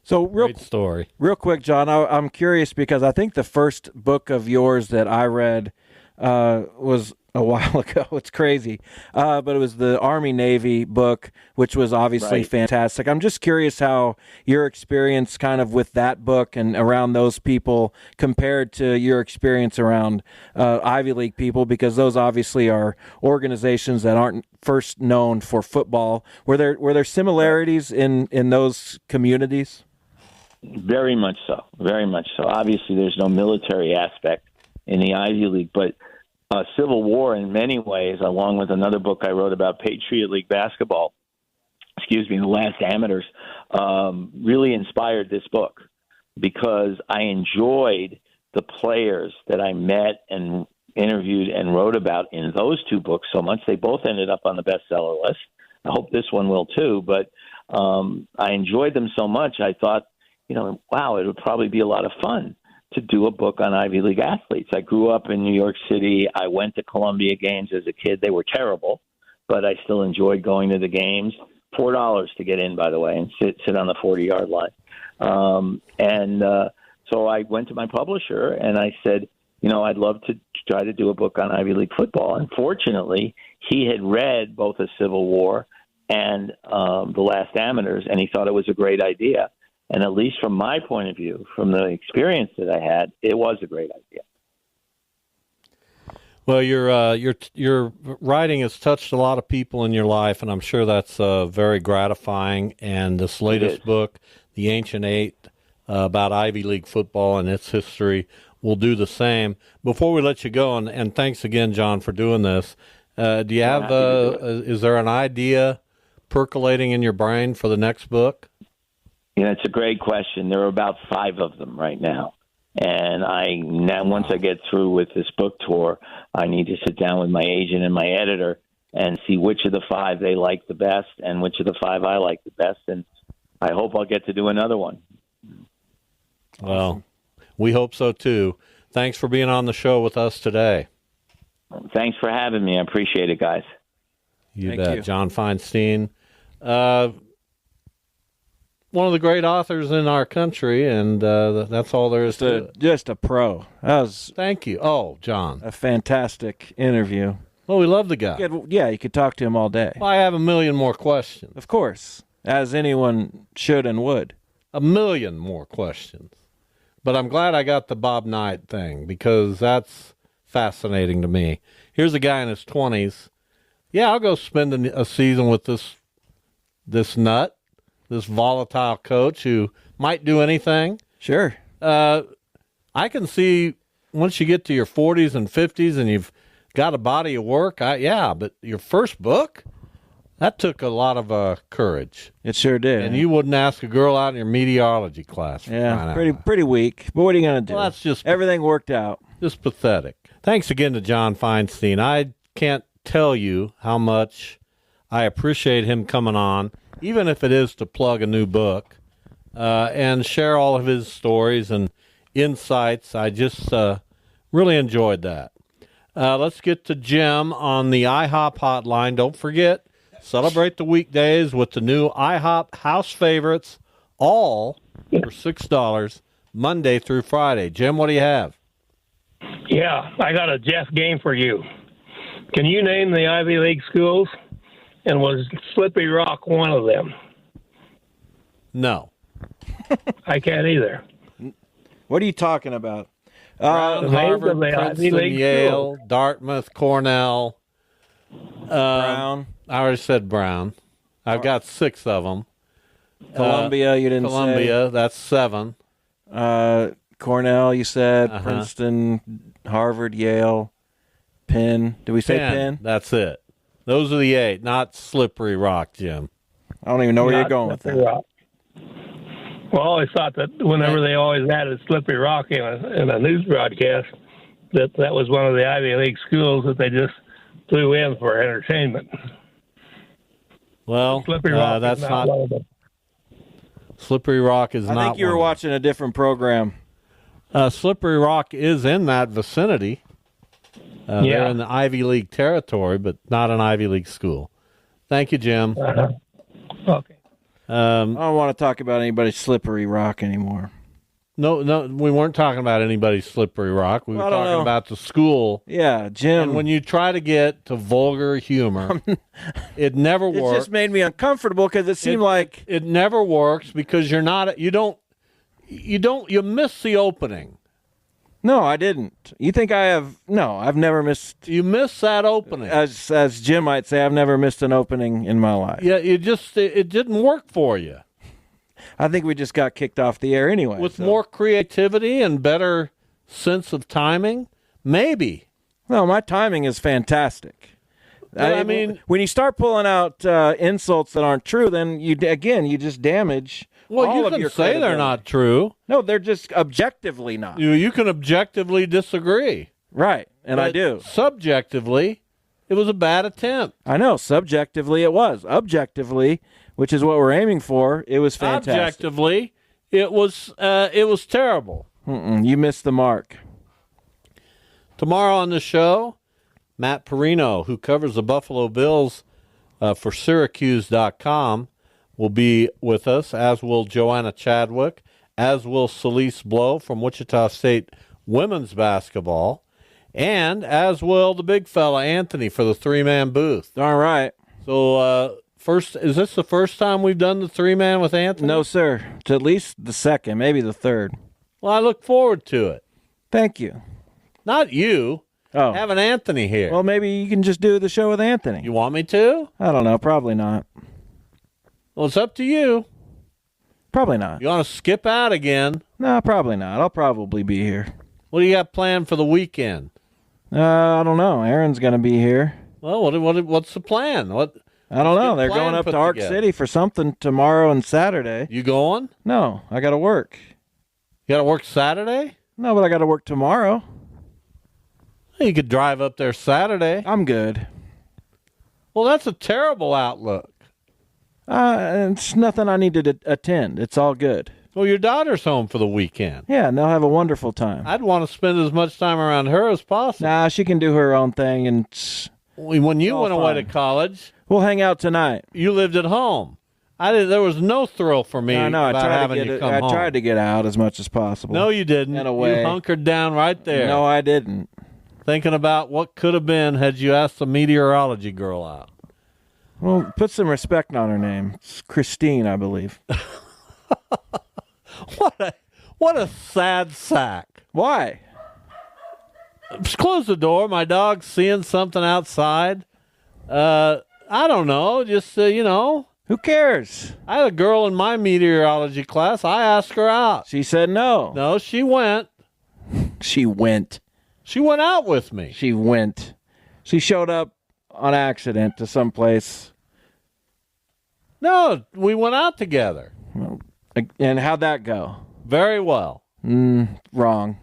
So Great story. Real quick, John, I'm curious because I think the first book of yours that I read was a while ago. It's crazy. But it was the Army-Navy book, which was obviously fantastic. I'm just curious how your experience kind of with that book and around those people compared to your experience around Ivy League people, because those obviously are organizations that aren't first known for football. Were there similarities in those communities? Very much so. Very much so. Obviously, there's no military aspect in the Ivy League, but Civil War in many ways, along with another book I wrote about Patriot League basketball, The Last Amateurs, really inspired this book because I enjoyed the players that I met and interviewed and wrote about in those 2 books so much. They both ended up on the bestseller list. I hope this one will too, but I enjoyed them so much I thought, wow, it would probably be a lot of fun to do a book on Ivy League athletes. I grew up in New York City. I went to Columbia games as a kid. They were terrible, but I still enjoyed going to the games. $4 to get in, by the way, and sit on the 40-yard line. So I went to my publisher and I said, I'd love to try to do a book on Ivy League football. Unfortunately, he had read both The Civil War and The Last Amateurs, and he thought it was a great idea. And at least from my point of view, from the experience that I had, it was a great idea. Well, your writing has touched a lot of people in your life, and I'm sure that's very gratifying. And this latest book, The Ancient Eight, about Ivy League football and its history, will do the same. Before we let you go, and thanks again, John, for doing this, do you have is there an idea percolating in your brain for the next book? It's a great question. There are about 5 of them right now. And once I get through with this book tour, I need to sit down with my agent and my editor and see which of the 5 they like the best and which of the 5 I like the best. And I hope I'll get to do another one. Well, we hope so too. Thanks for being on the show with us today. Thanks for having me. I appreciate it, guys. You bet. John Feinstein. One of the great authors in our country, and that's all there is to it. Just a pro. Thank you. Oh, John. A fantastic interview. Well, we love the guy. You could talk to him all day. Well, I have a million more questions. Of course, as anyone should and would. A million more questions. But I'm glad I got the Bob Knight thing, because that's fascinating to me. Here's a guy in his 20s. Yeah, I'll go spend a season with this nut. This volatile coach who might do anything. Sure. I can see once you get to your 40s and 50s and you've got a body of work, but your first book, that took a lot of courage. It sure did. And you wouldn't ask a girl out in your meteorology class. Yeah, pretty weak. But what are you going to do? Well, that's just everything worked out. Just pathetic. Thanks again to John Feinstein. I can't tell you how much I appreciate him coming on, even if it is to plug a new book, and share all of his stories and insights. I just really enjoyed that. Let's get to Jim on the IHOP hotline. Don't forget, celebrate the weekdays with the new IHOP House Favorites, all for $6, Monday through Friday. Jim, what do you have? Yeah, I got a Jeff game for you. Can you name the Ivy League schools? And was Slippery Rock one of them? No. I can't either. What are you talking about? Harvard, Princeton, Yale, Dartmouth, Cornell. Brown. I already said Brown. I've got 6 of them. Columbia, you didn't say. Columbia, that's 7. Cornell, you said. Princeton, Harvard, Yale, Penn. Did we say Penn? That's it. Those are the 8, not Slippery Rock, Jim. I don't even know where you're going with that. Rock. Well, I always thought that whenever they always added Slippery Rock in a news broadcast, that was one of the Ivy League schools that they just threw in for entertainment. Well, Slippery Rock that's not one of them. Slippery Rock is not. I think you were watching a different program. Slippery Rock is in that vicinity. They're in the Ivy League territory, but not an Ivy League school. Thank you, Jim. Okay. I don't want to talk about anybody's Slippery Rock anymore. No, we weren't talking about anybody's Slippery Rock. We were talking about the school. Yeah, Jim. And when you try to get to vulgar humor, it never works. It just made me uncomfortable because it seemed like it never works because you miss the opening. No, I didn't. You think I have? No, I've never missed. You missed that opening. As Jim might say, I've never missed an opening in my life. Yeah, it didn't work for you. I think we just got kicked off the air anyway. With more creativity and better sense of timing, maybe. No, my timing is fantastic. I mean, when you start pulling out insults that aren't true, then you just damage. Well, all you of can your say they're not true. No, they're just objectively not. You can objectively disagree. Right, and but I do. Subjectively, it was a bad attempt. I know. Subjectively, it was. Objectively, which is what we're aiming for, it was fantastic. Objectively, it was terrible. You missed the mark. Tomorrow on the show, Matt Perino, who covers the Buffalo Bills for Syracuse.com will be with us, as will Joanna Chadwick, as will Celeste Blow from Wichita State women's basketball, and as will the big fella, Anthony, for the three-man booth. All right. So, is this the first time we've done the three-man with Anthony? No, sir. It's at least the second, maybe the third. Well, I look forward to it. Thank you. Not you. Oh. Having Anthony here. Well, maybe you can just do the show with Anthony. You want me to? I don't know. Probably not. Well, it's up to you. Probably not. You want to skip out again? No, probably not. I'll probably be here. What do you got planned for the weekend? I don't know. Aaron's going to be here. Well, what's the plan? I don't know. They're going up to Arc City for something tomorrow and Saturday. You going? No, I got to work. You got to work Saturday? No, but I got to work tomorrow. You could drive up there Saturday. I'm good. Well, that's a terrible outlook. It's nothing I need to attend. It's all good. Well, your daughter's home for the weekend. Yeah, and they'll have a wonderful time. I'd want to spend as much time around her as possible. Nah, she can do her own thing. And when you went away to college, we'll hang out tonight. You lived at home. There was no thrill for me about having you come home. I tried to get out as much as possible. No, you didn't. In a way. You hunkered down right there. No, I didn't. Thinking about what could have been had you asked the meteorology girl out. Well, put some respect on her name. It's Christine, I believe. What a sad sack. Why? Just close the door. My dog's seeing something outside. I don't know. Just, Who cares? I had a girl in my meteorology class. I asked her out. She said no. No, she went. She went. She went out with me. She went. She showed up on accident to some place. No, we went out together. And how'd that go? Very well. Wrong.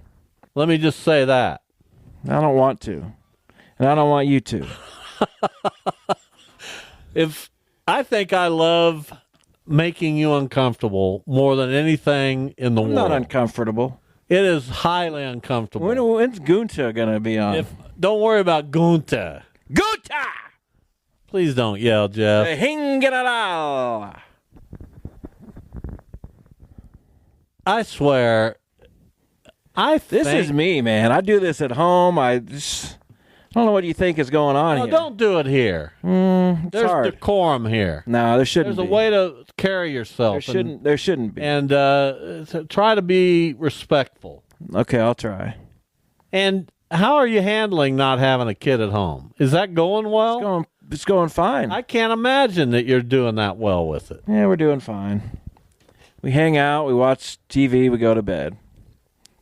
Let me just say that. I don't want to. And I don't want you to. I think I love making you uncomfortable more than anything in the world. Not uncomfortable. It is highly uncomfortable. When's Gunta going to be on? Don't worry about Gunta. Gunta! Please don't yell, Jeff. I swear, This is me, man. I do this at home. I don't know what you think is going on here. Don't do it here. There's hard. decorum here. No, there shouldn't be. There's a way to carry yourself. There shouldn't be. And try to be respectful. Okay, I'll try. And how are you handling not having a kid at home? Is that going well? It's going fine. I can't imagine that you're doing that well with it. Yeah, we're doing fine. We hang out, we watch TV, we go to bed.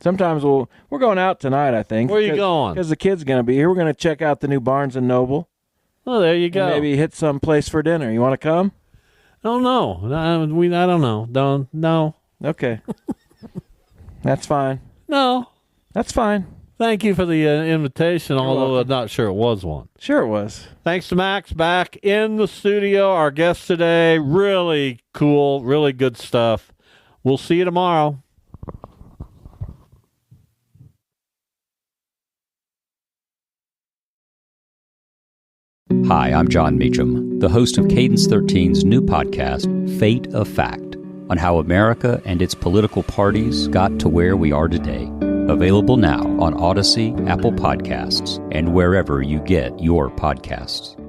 Sometimes we're going out tonight, I think. Where are you going? Because the kid's going to be here. We're going to check out the new Barnes & Noble. Oh, there you go. And maybe hit some place for dinner. You want to come? Oh, no. I don't know. No. Okay. That's fine. No. That's fine. Thank you for the invitation, although I'm not sure it was one. Sure it was. Thanks to Max back in the studio. Our guest today, really cool, really good stuff. We'll see you tomorrow. Hi, I'm John Meacham, the host of Cadence 13's new podcast, Fate of Fact, on how America and its political parties got to where we are today. Available now on Odyssey, Apple Podcasts, and wherever you get your podcasts.